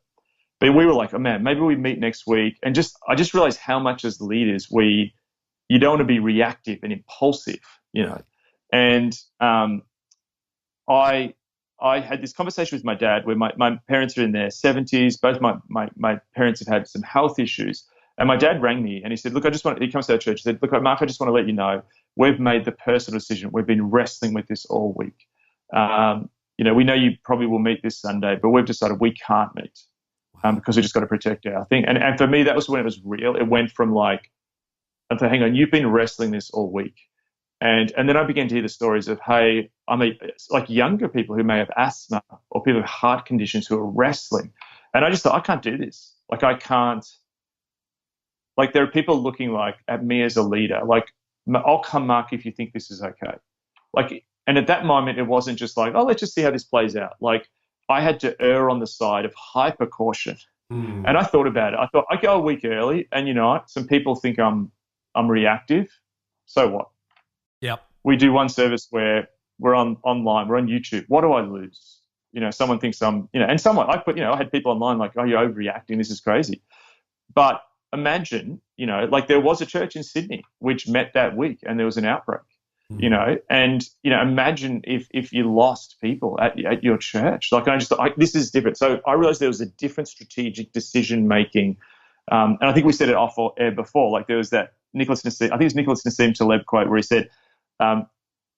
But we were like, oh man, maybe we meet next week. And I just realized how much as leaders you don't want to be reactive and impulsive, And I had this conversation with my dad where my parents are in their 70s. Both my parents have had some health issues. And my dad rang me and he said, look, he comes to our church. He said, look, Mark, I just want to let you know, we've made the personal decision. We've been wrestling with this all week. We know you probably will meet this Sunday, but we've decided we can't meet because we just got to protect our thing. And for me, that was when it was real. It went from like, hang on, you've been wrestling this all week. And then I began to hear the stories of, hey, like younger people who may have asthma or people with heart conditions who are wrestling. And I just thought, I can't do this. Like, I can't. Like, there are people looking like at me as a leader. Like, I'll come, Mark, if you think this is okay. Like, and at that moment, it wasn't just like, oh, let's just see how this plays out. Like, I had to err on the side of hyper caution. And I thought about it. I thought, I go a week early, and some people think I'm reactive. So what? Yep. We do one service where we're online, we're on YouTube. What do I lose? Someone thinks I'm, and someone, I had people online like, oh, you're overreacting. This is crazy. But imagine, like there was a church in Sydney which met that week and there was an outbreak, and, imagine if you lost people at your church. Like, this is different. So I realized there was a different strategic decision making. And I think we said it off air before, like there was that Nicholas Nassim Taleb quote where he said,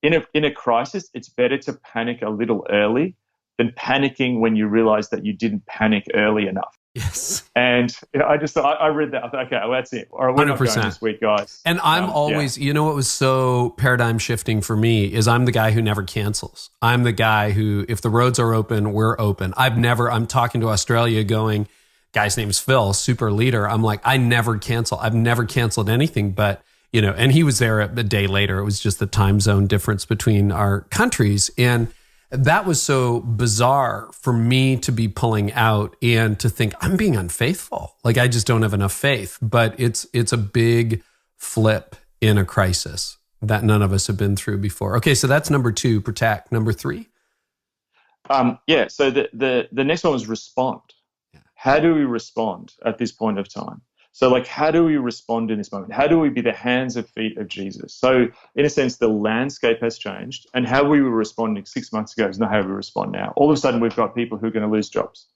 in a crisis, it's better to panic a little early than panicking when you realize that you didn't panic early enough. Yes. And I just thought, I read that. I thought, okay, well, that's it. Or we're 100%. Not going this week, guys. And I'm always, what was so paradigm shifting for me is I'm the guy who never cancels. I'm the guy who, if the roads are open, we're open. I'm talking to Australia going, guy's name is Phil, super leader. I'm like, I never cancel. I've never canceled anything, but and he was there a day later. It was just the time zone difference between our countries. And That was so bizarre for me to be pulling out and to think I'm being unfaithful. Like I just don't have enough faith. But it's a big flip in a crisis that none of us have been through before. Okay, so that's number 2, protect. Number 3? So the next one was respond. How do we respond at this point of time? So like, how do we respond in this moment? How do we be the hands and feet of Jesus? So in a sense, the landscape has changed, and how we were responding 6 months ago is not how we respond now. All of a sudden, we've got people who are going to lose jobs.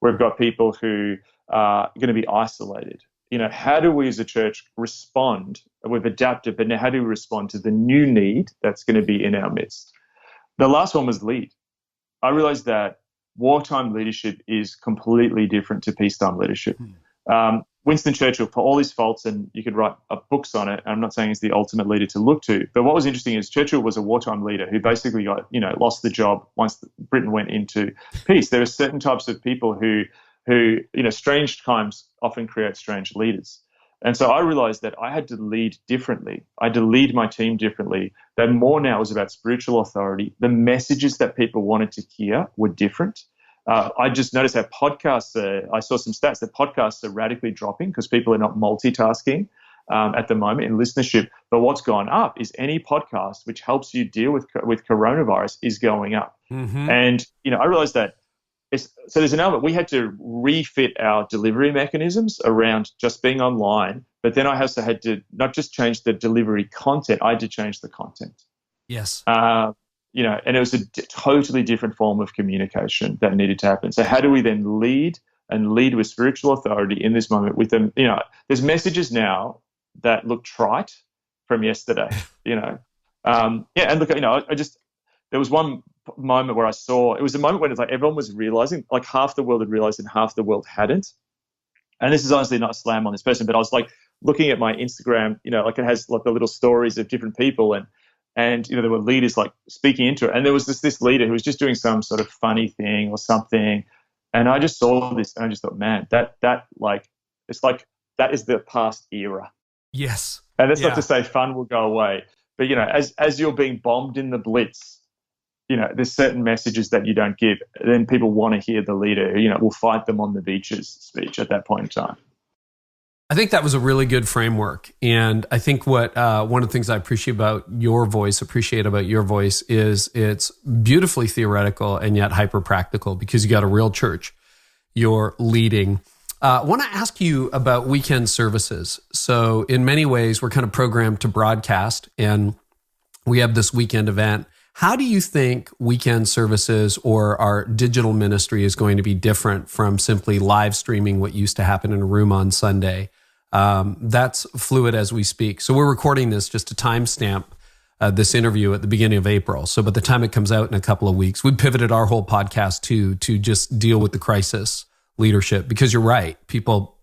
We've got people who are going to be isolated. How do we as a church respond? We've adapted, but now how do we respond to the new need that's going to be in our midst? The last one was lead. I realized that wartime leadership is completely different to peacetime leadership. Winston Churchill, for all his faults, and you could write books on it, I'm not saying he's the ultimate leader to look to, but what was interesting is Churchill was a wartime leader who basically got, lost the job once Britain went into peace. There are certain types of people who strange times often create strange leaders. And so I realized that I had to lead differently. I had to lead my team differently. That more now was about spiritual authority. The messages that people wanted to hear were different. I just noticed that podcasts, I saw some stats that podcasts are radically dropping because people are not multitasking at the moment in listenership. But what's gone up is any podcast which helps you deal with coronavirus is going up. Mm-hmm. And, I realized that so there's an element. We had to refit our delivery mechanisms around just being online, but then I also had to not just change the delivery content, I had to change the content. Yes. And it was a totally different form of communication that needed to happen. So how do we then lead with spiritual authority in this moment with them? There's messages now that look trite from yesterday, and look, there was one moment where it was a moment when it's like everyone was realizing, like half the world had realized and half the world hadn't. And this is honestly not a slam on this person, but I was like looking at my Instagram, like it has like the little stories of different people and there were leaders like speaking into it. And there was this leader who was just doing some sort of funny thing or something. And I just saw this and I just thought, man, that like, it's like, that is the past era. Yes. And that's not to say fun will go away, but as you're being bombed in the blitz, there's certain messages that you don't give. Then people want to hear the leader who, will fight them on the beaches speech at that point in time. I think that was a really good framework. And I think what one of the things I appreciate about your voice is it's beautifully theoretical and yet hyper practical because you got a real church you're leading. I want to ask you about weekend services. So in many ways, we're kind of programmed to broadcast and we have this weekend event. How do you think weekend services or our digital ministry is going to be different from simply live streaming what used to happen in a room on Sunday? That's fluid as we speak. So we're recording this just to timestamp this interview at the beginning of April. So by the time it comes out in a couple of weeks, we pivoted our whole podcast to just deal with the crisis leadership because you're right.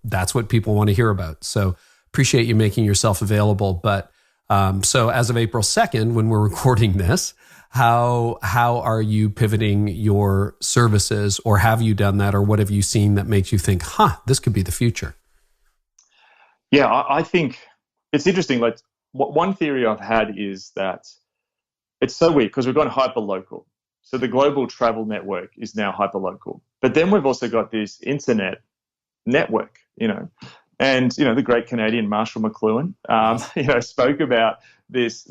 That's what people want to hear about. So appreciate you making yourself available. But so as of April 2nd, when we're recording this, how are you pivoting your services, or have you done that, or what have you seen that makes you think, this could be the future? Yeah, I think it's interesting. Like one theory I've had is that it's so weird because we've gone hyper-local. So the global travel network is now hyper-local. But then we've also got this internet network, and, the great Canadian Marshall McLuhan, spoke about this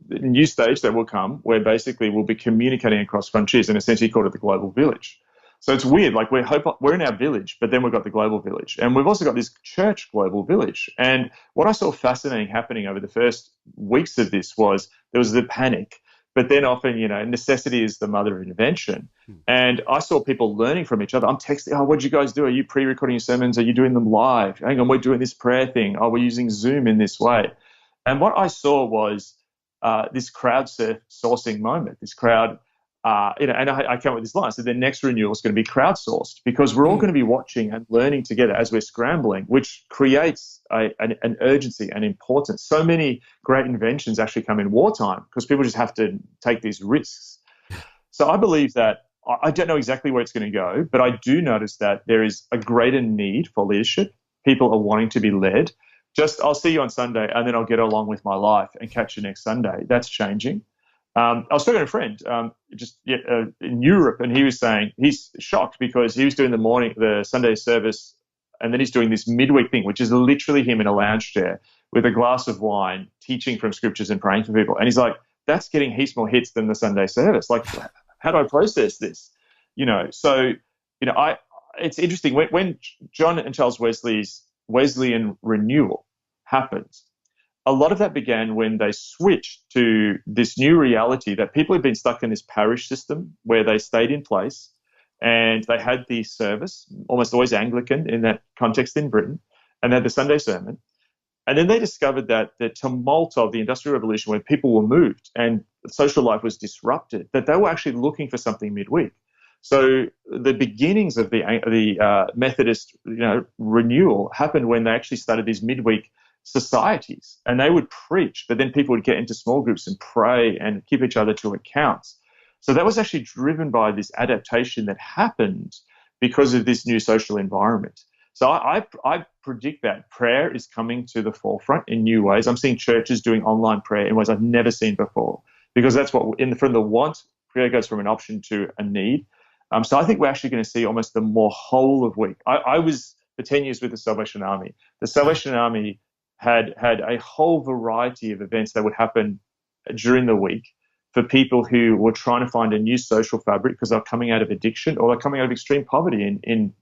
new stage that will come where basically we'll be communicating across frontiers, and essentially called it the global village. So it's weird. Like we're in our village, but then we've got the global village, and we've also got this church global village. And what I saw fascinating happening over the first weeks of this was there was the panic, but then often, necessity is the mother of invention. And I saw people learning from each other. I'm texting, what'd you guys do? Are you pre-recording your sermons? Are you doing them live? Hang on, we're doing this prayer thing. We're using Zoom in this way. And what I saw was this crowdsourcing moment, this crowd, and I came up with this line. So the next renewal is going to be crowdsourced because we're all going to be watching and learning together as we're scrambling, which creates an urgency and importance. So many great inventions actually come in wartime because people just have to take these risks. So I believe that I don't know exactly where it's going to go, but I do notice that there is a greater need for leadership. People are wanting to be led. I'll see you on Sunday and then I'll get along with my life and catch you next Sunday. That's changing. I was talking to a friend in Europe, and he was saying he's shocked because he was doing the Sunday service, and then he's doing this midweek thing, which is literally him in a lounge chair with a glass of wine, teaching from scriptures and praying for people. And he's like, that's getting heaps more hits than the Sunday service. Like, how do I process this? So, it's interesting when John and Charles Wesley's Wesleyan renewal happened. A lot of that began when they switched to this new reality that people had been stuck in this parish system where they stayed in place and they had the service, almost always Anglican in that context in Britain, and they had the Sunday sermon. And then they discovered that the tumult of the Industrial Revolution, when people were moved and social life was disrupted, that they were actually looking for something midweek. So the beginnings of the Methodist renewal happened when they actually started these midweek societies, and they would preach, but then people would get into small groups and pray and keep each other to accounts. So that was actually driven by this adaptation that happened because of this new social environment. So I predict that prayer is coming to the forefront in new ways. I'm seeing churches doing online prayer in ways I've never seen before, because that's what from the want, prayer goes from an option to a need. So I think we're actually going to see almost the more whole of week. I was for 10 years with the Salvation Army. The Salvation Army had a whole variety of events that would happen during the week for people who were trying to find a new social fabric because they're coming out of addiction or they're coming out of extreme poverty in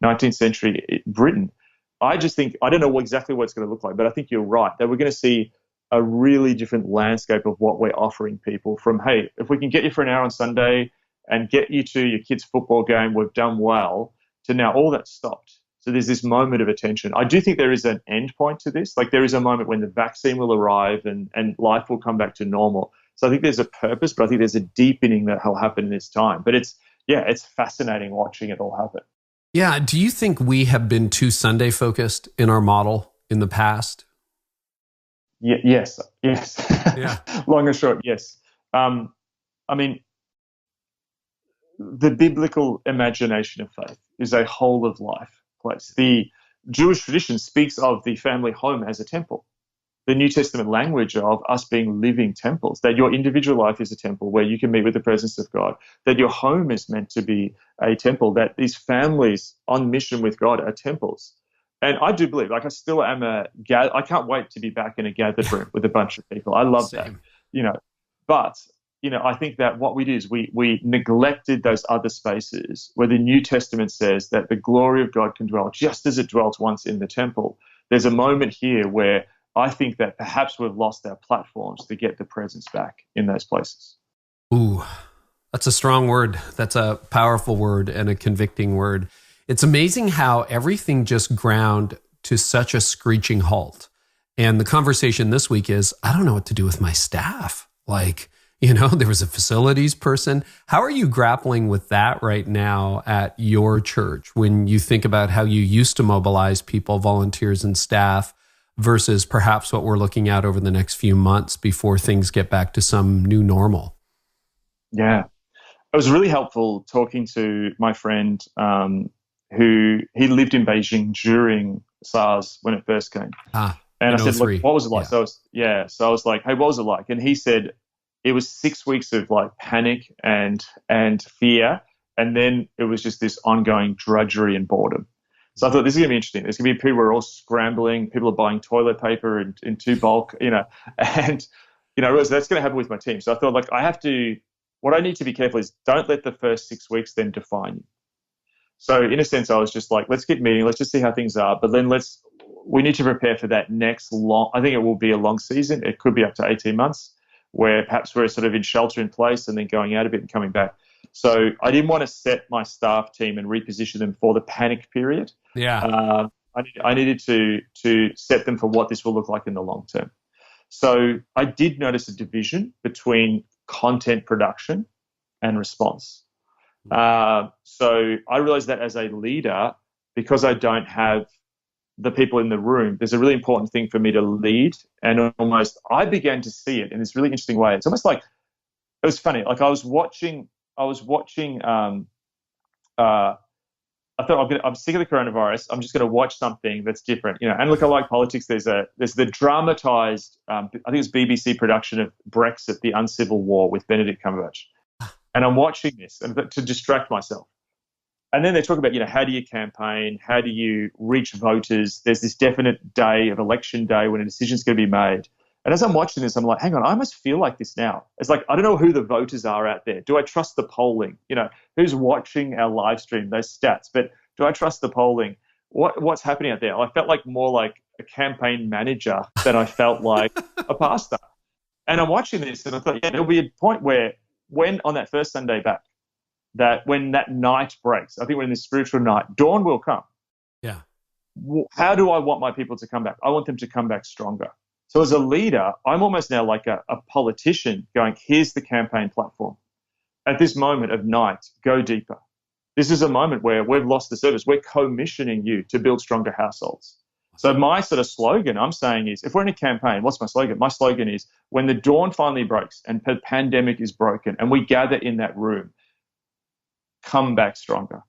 19th century Britain. I just think, I don't know exactly what it's going to look like, but I think you're right that we're going to see a really different landscape of what we're offering people, from, hey, if we can get you for an hour on Sunday and get you to your kid's football game, we've done well, to now all that's stopped. So there's this moment of attention. I do think there is an end point to this. Like, there is a moment when the vaccine will arrive and life will come back to normal. So I think there's a purpose, but I think there's a deepening that will happen in this time. But it's fascinating watching it all happen. Yeah. Do you think we have been too Sunday focused in our model in the past? Yes. Yeah. Long and short, yes. I mean, the biblical imagination of faith is a whole of life place. The Jewish tradition speaks of the family home as a temple. The New Testament language of us being living temples, that your individual life is a temple where you can meet with the presence of God, that your home is meant to be a temple, that these families on mission with God are temples. And I do believe, like, I still am I can't wait to be back in a gathered room with a bunch of people. I love Same. that, but, I think that what we did is we neglected those other spaces where the New Testament says that the glory of God can dwell just as it dwelt once in the temple. There's a moment here where I think that perhaps we've lost our platforms to get the presence back in those places. Ooh, that's a strong word. That's a powerful word and a convicting word. It's amazing how everything just ground to such a screeching halt. And the conversation this week is, I don't know what to do with my staff. Like, there was a facilities person. How are you grappling with that right now at your church when you think about how you used to mobilize people, volunteers and staff, versus perhaps what we're looking at over the next few months before things get back to some new normal? Yeah. It was really helpful talking to my friend who he lived in Beijing during SARS when it first came. And I said, look, what was it like? Yeah. So I was like, hey, what was it like? And he said it was 6 weeks of like panic and fear. And then it was just this ongoing drudgery and boredom. So I thought, this is going to be interesting. There's going to be people who are all scrambling. People are buying toilet paper in two bulk, and, that's going to happen with my team. So I thought, like, what I need to be careful is don't let the first 6 weeks then define you. So in a sense, I was just like, let's keep meeting. Let's just see how things are. But then we need to prepare for that next I think it will be a long season. It could be up to 18 months where perhaps we're sort of in shelter in place and then going out a bit and coming back. So I didn't want to set my staff team and reposition them for the panic period. Yeah. I needed to set them for what this will look like in the long term. So I did notice a division between content production and response. So I realized that as a leader, because I don't have the people in the room, there's a really important thing for me to lead. And almost I began to see it in this really interesting way. It's almost like, it was funny. Like I was watching I thought I'm sick of the coronavirus. I'm just going to watch something that's different, And look, I like politics. There's the dramatized, I think it's BBC production of Brexit, the uncivil war with Benedict Cumberbatch, and I'm watching this and to distract myself. And then they talk about, how do you campaign? How do you reach voters? There's this definite day of election day when a decision's going to be made. And as I'm watching this, I'm like, hang on, I must feel like this now. It's like, I don't know who the voters are out there. Do I trust the polling? Who's watching our live stream, those stats? But do I trust the polling? What's happening out there? I felt like more like a campaign manager than I felt like a pastor. And I'm watching this and I thought, there'll be a point where when on that first Sunday back, that when that night breaks, I think we're in this spiritual night, dawn will come. Yeah. How do I want my people to come back? I want them to come back stronger. So as a leader, I'm almost now like a politician going, here's the campaign platform. At this moment of night, go deeper. This is a moment where we've lost the service. We're commissioning you to build stronger households. So my sort of slogan I'm saying is, if we're in a campaign, what's my slogan? My slogan is, when the dawn finally breaks and the pandemic is broken and we gather in that room, come back stronger.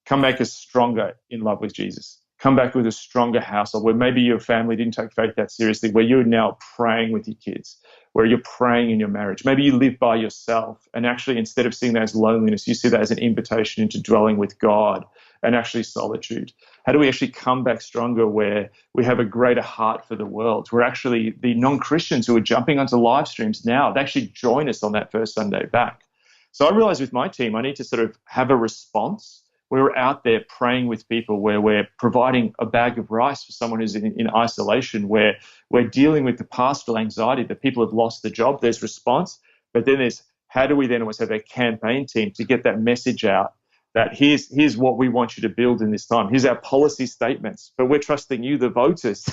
Come back as stronger in love with Jesus. Come back with a stronger household where maybe your family didn't take faith that seriously, where you're now praying with your kids, where you're praying in your marriage. Maybe you live by yourself and actually instead of seeing that as loneliness, you see that as an invitation into dwelling with God and actually solitude. How do we actually come back stronger where we have a greater heart for the world? Where actually the non-Christians who are jumping onto live streams now, they actually join us on that first Sunday back. So I realized with my team, I need to sort of have a response where we're out there praying with people, where we're providing a bag of rice for someone who's in isolation, where we're dealing with the pastoral anxiety that people have lost the job. There's response, but then there's how do we then almost have a campaign team to get that message out that here's what we want you to build in this time. Here's our policy statements, but we're trusting you, the voters,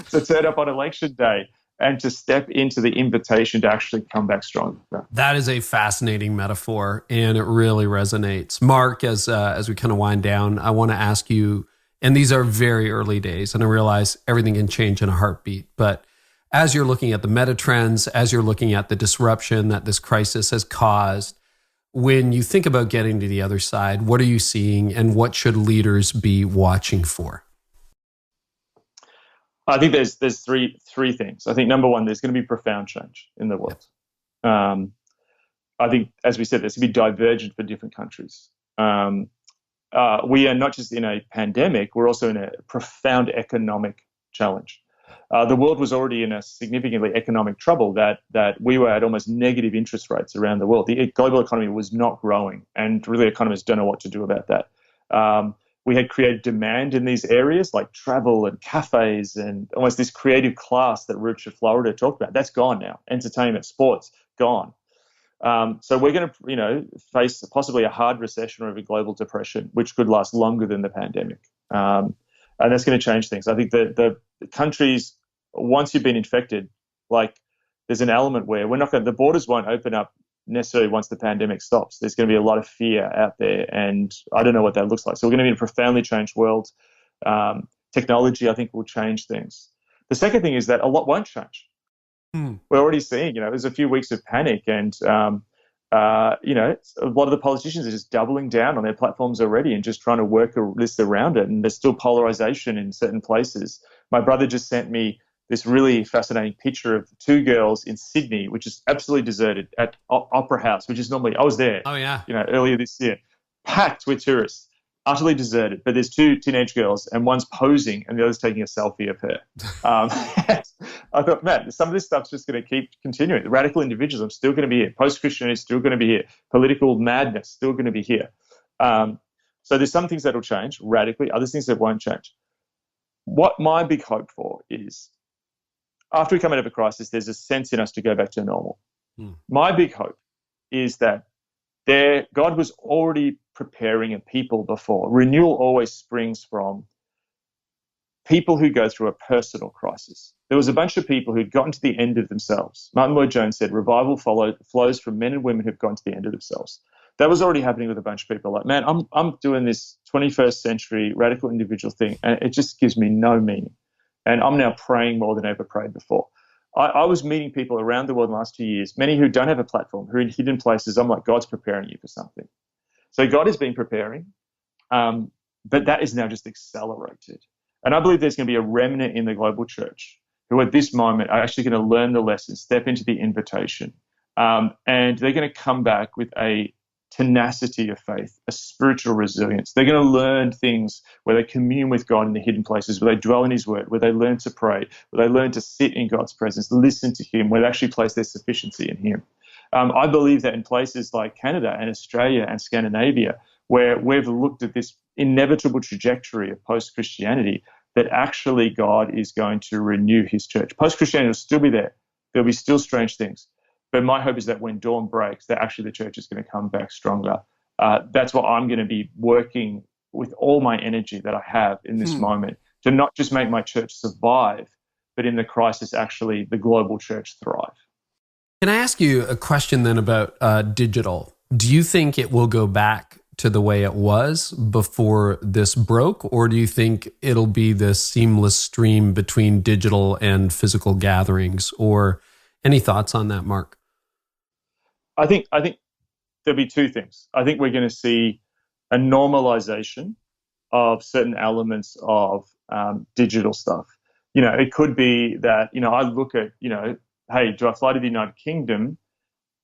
to turn up on election day and to step into the invitation to actually come back stronger. That is a fascinating metaphor, and it really resonates. Mark, as we kind of wind down, I want to ask you, and these are very early days, and I realize everything can change in a heartbeat, but as you're looking at the meta trends, as you're looking at the disruption that this crisis has caused, when you think about getting to the other side, what are you seeing, and what should leaders be watching for? I think there's three things. I think number one, there's going to be profound change in the world. I think, as we said, there's going to be divergent for different countries. We are not just in a pandemic, we're also in a profound economic challenge. The world was already in a significantly economic trouble that we were at almost negative interest rates around the world. The global economy was not growing, and really economists don't know what to do about that. We had created demand in these areas like travel and cafes and almost this creative class that Richard Florida talked about. That's gone now. Entertainment, sports, gone. So we're going to, face possibly a hard recession or a global depression, which could last longer than the pandemic. And that's going to change things. I think the countries, once you've been infected, like there's an element where the borders won't open up necessarily once the pandemic stops. There's going to be a lot of fear out there, and I don't know what that looks like. So we're going to be in a profoundly changed world. Technology, I think, will change things. The second thing is that a lot won't change. We're already seeing, there's a few weeks of panic, and a lot of the politicians are just doubling down on their platforms already and just trying to work a list around it. And there's still polarization in certain places. My brother just sent me this really fascinating picture of two girls in Sydney, which is absolutely deserted, at Opera House, which is normally, I was there, earlier this year, packed with tourists, utterly deserted. But there's two teenage girls, and one's posing and the other's taking a selfie of her. I thought, man, some of this stuff's just going to keep continuing. The radical individualism is still going to be here. Post-Christianity is still going to be here. Political madness is still going to be here. So there's some things that will change radically, other things that won't change. What my big hope for is, after we come out of a crisis, there's a sense in us to go back to normal. My big hope is that God was already preparing a people before. Renewal always springs from people who go through a personal crisis. There was a bunch of people who'd gotten to the end of themselves. Martin Lloyd-Jones said, revival flows from men and women who've gotten to the end of themselves. That was already happening with a bunch of people. Like, man, I'm doing this 21st century radical individual thing, and it just gives me no meaning. And I'm now praying more than I ever prayed before. I was meeting people around the world in the last 2 years, many who don't have a platform, who are in hidden places. I'm like, God's preparing you for something. So God has been preparing. But that is now just accelerated. And I believe there's going to be a remnant in the global church who at this moment are actually going to learn the lesson, step into the invitation, and they're going to come back with a tenacity of faith, a spiritual resilience. They're going to learn things where they commune with God in the hidden places, where they dwell in his word, where they learn to pray, where they learn to sit in God's presence, listen to him, where they actually place their sufficiency in him. I believe that in places like Canada and Australia and Scandinavia, where we've looked at this inevitable trajectory of post-Christianity, that actually God is going to renew his church. Post-Christianity will still be there. There'll be still strange things. But my hope is that when dawn breaks, that actually the church is going to come back stronger. That's what I'm going to be working with all my energy that I have in this moment, to not just make my church survive, but in the crisis, actually the global church thrive. Can I ask you a question then about digital? Do you think it will go back to the way it was before this broke, or do you think it'll be this seamless stream between digital and physical gatherings? Or any thoughts on that, Mark? I think there'll be two things. I think we're going to see a normalization of certain elements of digital stuff. It could be that, I look at, hey, do I fly to the United Kingdom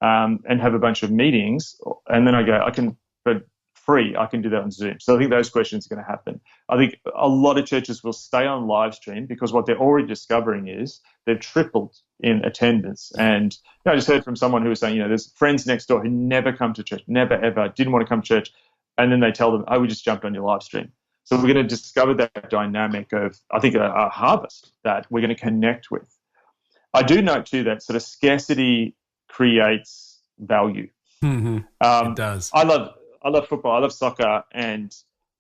and have a bunch of meetings? And then I go, but free, I can do that on Zoom. So I think those questions are going to happen. I think a lot of churches will stay on live stream because what they're already discovering is they've tripled in attendance. And I just heard from someone who was saying, there's friends next door who never come to church, never, ever, didn't want to come to church. And then they tell them, oh, we just jumped on your live stream. So we're going to discover that dynamic of, I think, a harvest that we're going to connect with. I do note, too, that sort of scarcity creates value. Mm-hmm. It does. I love football. I love soccer. And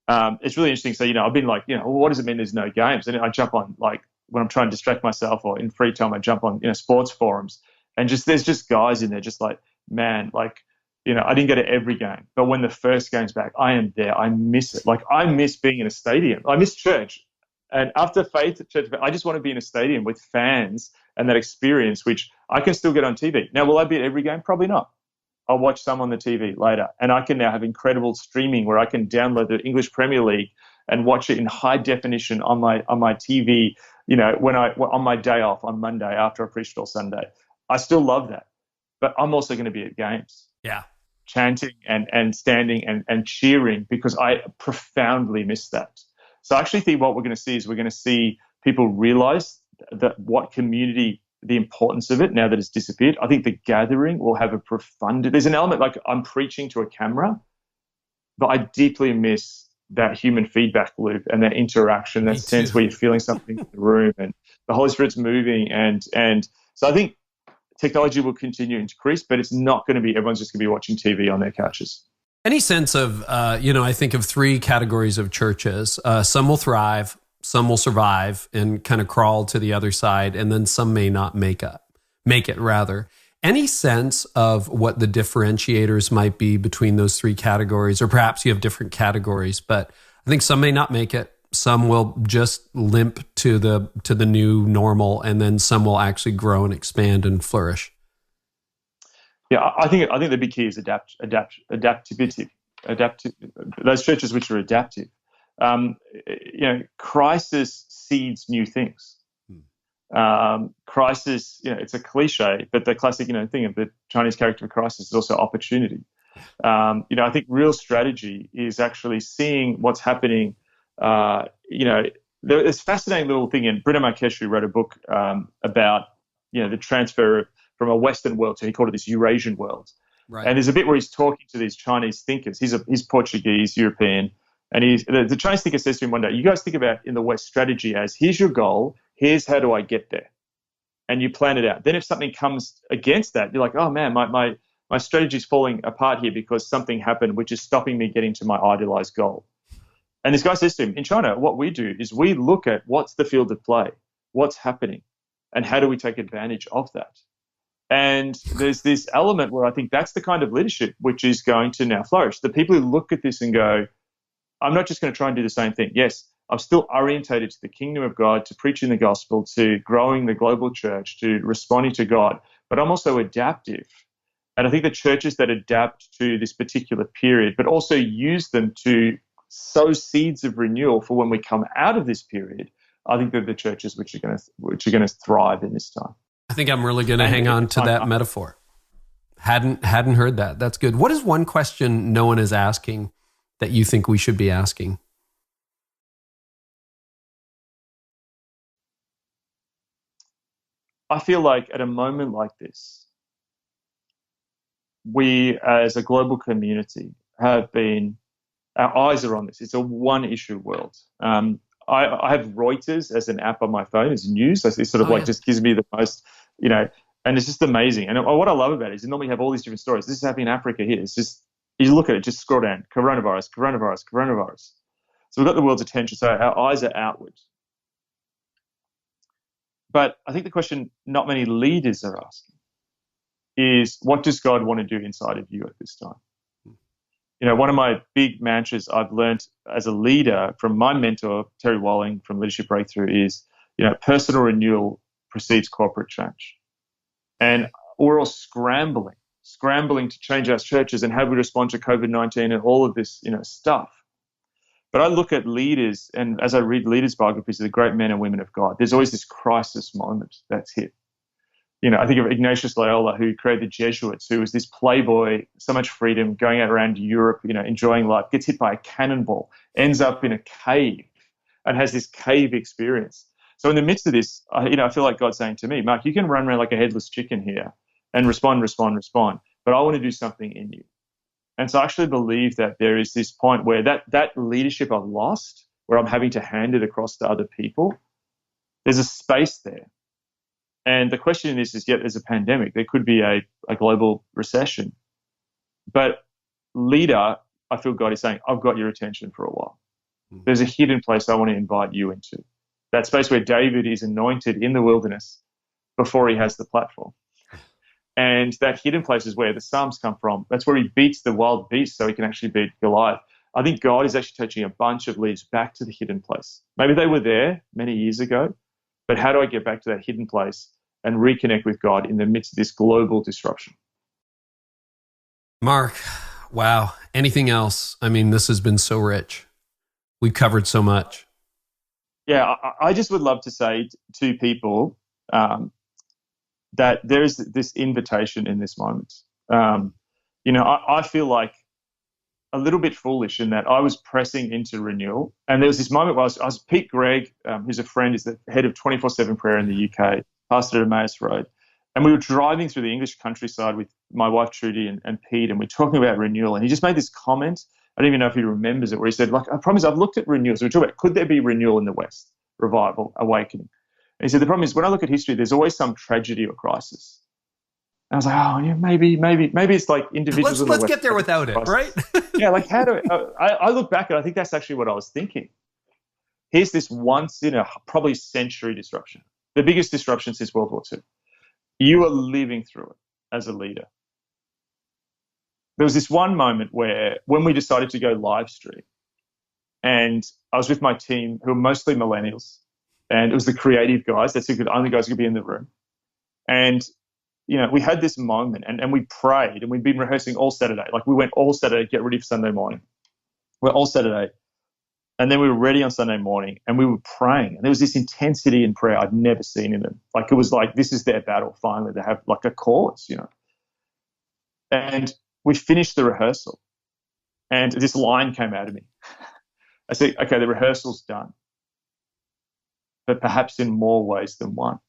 it's really interesting. So, I've been like, well, what does it mean there's no games? And I jump on, like, when I'm trying to distract myself or in free time, I jump on, sports forums. And there's just guys in there just like, man, like, I didn't go to every game. But when the first game's back, I am there. I miss it. Like, I miss being in a stadium. I miss church. And after faith at church, I just want to be in a stadium with fans and that experience, which I can still get on TV. Now, will I be at every game? Probably not. I'll watch some on the TV later. And I can now have incredible streaming where I can download the English Premier League and watch it in high definition on my TV, on my day off on Monday after I preached all Sunday. I still love that. But I'm also going to be at games. Yeah. Chanting and standing and cheering, because I profoundly miss that. So I actually think what we're going to see is we're going to see people realize that what community, the importance of it now that it's disappeared. I think the gathering will have a profound, there's an element like I'm preaching to a camera, but I deeply miss that human feedback loop and that interaction, that sense where you're feeling something in the room and the Holy Spirit's moving. And so I think technology will continue to increase, but it's not going to be, everyone's just going to be watching TV on their couches. Any sense of, I think of three categories of churches. Some will thrive, some will survive and kind of crawl to the other side, and then some may not make it. Any sense of what the differentiators might be between those three categories? Or perhaps you have different categories, but I think some may not make it. Some will just limp to the new normal, and then some will actually grow and expand and flourish. Yeah, I think the big key is adaptivity. Those churches which are adaptive. Crisis seeds new things. Crisis, it's a cliche, but the classic, thing of the Chinese character of crisis is also opportunity. I think real strategy is actually seeing what's happening. There's a fascinating little thing in Bruno Marques, who wrote a book about, the transfer from a Western world to, he called it this Eurasian world. Right. And there's a bit where he's talking to these Chinese thinkers. He's Portuguese, European. And the Chinese thinker says to him one day, you guys think about in the West strategy as, here's your goal, here's how do I get there? And you plan it out. Then if something comes against that, you're like, oh man, my strategy's falling apart here because something happened which is stopping me getting to my idealized goal. And this guy says to him, in China, what we do is we look at what's the field of play, what's happening, and how do we take advantage of that? And there's this element where I think that's the kind of leadership which is going to now flourish. The people who look at this and go, I'm not just going to try and do the same thing. Yes, I'm still orientated to the kingdom of God, to preaching the gospel, to growing the global church, to responding to God, but I'm also adaptive. And I think the churches that adapt to this particular period, but also use them to sow seeds of renewal for when we come out of this period, I think they're the churches which are going to thrive in this time. I think I'm really going to hang on to that metaphor. Hadn't heard that. That's good. What is one question no one is asking that you think we should be asking? I feel like at a moment like this, we as a global community our eyes are on this. It's a one issue world. I have Reuters as an app on my phone as news. So it's sort of just gives me the most, and it's just amazing. And what I love about it is normally you have all these different stories. This is happening in Africa here. It's just, you look at it, just scroll down, coronavirus, coronavirus, coronavirus. So we've got the world's attention. So our eyes are outward. But I think the question not many leaders are asking is, what does God want to do inside of you at this time? One of my big mantras I've learned as a leader from my mentor, Terry Walling from Leadership Breakthrough is, personal renewal precedes corporate change. And we're all scrambling to change our churches and how we respond to COVID-19 and all of this, stuff. But I look at leaders, and as I read leaders' biographies of the great men and women of God, there's always this crisis moment that's hit. I think of Ignatius Loyola, who created the Jesuits, who was this playboy, so much freedom, going out around Europe, enjoying life, gets hit by a cannonball, ends up in a cave and has this cave experience. So in the midst of this, I feel like God's saying to me, Mark, you can run around like a headless chicken here and respond, but I want to do something in you. And so I actually believe that there is this point where that leadership I've lost, where I'm having to hand it across to other people, there's a space there. And the question is there's a pandemic. There could be a global recession. But leader, I feel God is saying, I've got your attention for a while. There's a hidden place I want to invite you into. That space where David is anointed in the wilderness before he has the platform. And that hidden place is where the Psalms come from. That's where he beats the wild beast so he can actually beat Goliath. I think God is actually touching a bunch of leaders back to the hidden place. Maybe they were there many years ago, but how do I get back to that hidden place and reconnect with God in the midst of this global disruption? Mark, wow. Anything else? I mean, this has been so rich. We've covered so much. Yeah, I just would love to say to people that there's this invitation in this moment. I feel like a little bit foolish in that I was pressing into renewal. And there was this moment where I was Pete Gregg, who's a friend, is the head of 24/7 prayer in the UK, pastor at Emmaus Road. And we were driving through the English countryside with my wife, Trudy, and Pete, and we're talking about renewal. And he just made this comment, I don't even know if he remembers it, where he said, I promise I've looked at renewal. So we're talking about, could there be renewal in the West? Revival, awakening. And he said, the problem is when I look at history, there's always some tragedy or crisis. And I was like, oh, yeah, maybe it's like individuals. Let's get there without it, right? Yeah, like how do I look back and I think that's actually what I was thinking. Here's this once in a probably century disruption, the biggest disruption since World War II. You are living through it as a leader. There was this one moment where when we decided to go live stream, and I was with my team who are mostly millennials, and it was the creative guys. That's the only guys who could be in the room. And, we had this moment and we prayed, and we'd been rehearsing all Saturday. Like we went all Saturday to get ready for Sunday morning. We're all Saturday. And then we were ready on Sunday morning and we were praying. And there was this intensity in prayer I'd never seen in them. Like it was like, this is their battle finally. They have like a cause, And we finished the rehearsal and this line came out of me. I said, okay, the rehearsal's done, but perhaps in more ways than one.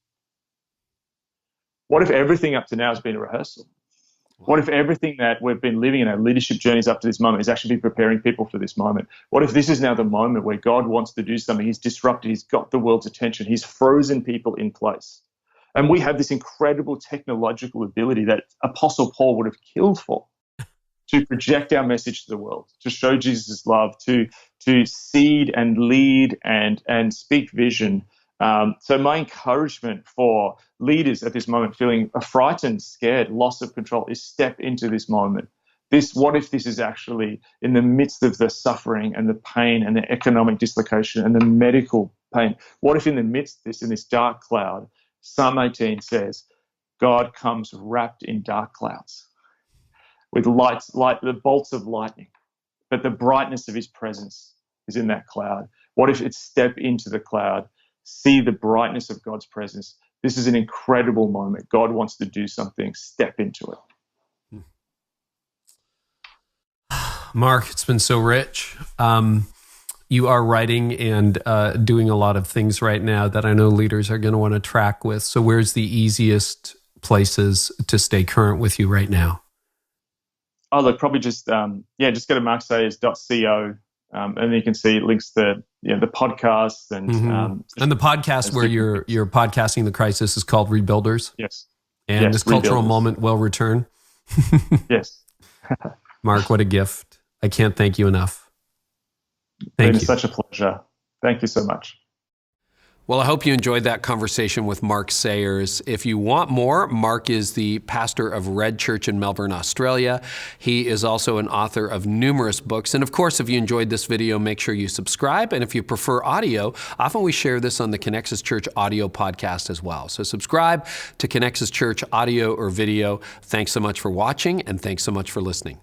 What if everything up to now has been a rehearsal? What if everything that we've been living in our leadership journeys up to this moment is actually been preparing people for this moment? What if this is now the moment where God wants to do something? He's disrupted. He's got the world's attention. He's frozen people in place. And we have this incredible technological ability that Apostle Paul would have killed for, to project our message to the world, to show Jesus' love, to seed and lead and speak vision. So my encouragement for leaders at this moment feeling frightened, scared, loss of control is step into this moment. What if this is actually in the midst of the suffering and the pain and the economic dislocation and the medical pain? What if in the midst of this, in this dark cloud, Psalm 18 says, God comes wrapped in dark clouds with the bolts of lightning. but the brightness of his presence is in that cloud. What if it's step into the cloud, see the brightness of God's presence? This is an incredible moment. God wants to do something. Step into it. Mark, it's been so rich. You are writing and doing a lot of things right now that I know leaders are going to want to track with. So where's the easiest places to stay current with you right now? Oh, look, probably just go to marksayers.co, and then you can see links to the podcasts and and the podcast where you're podcasting the crisis is called Rebuilders. Yes, and yes, this cultural Rebuilders. moment will return. Yes, Mark, what a gift! I can't thank you enough. Thank you. It's such a pleasure. Thank you so much. Well, I hope you enjoyed that conversation with Mark Sayers. If you want more, Mark is the pastor of Red Church in Melbourne, Australia. He is also an author of numerous books. And of course, if you enjoyed this video, make sure you subscribe. And if you prefer audio, often we share this on the Connexus Church audio podcast as well. So subscribe to Connexus Church audio or video. Thanks so much for watching, and thanks so much for listening.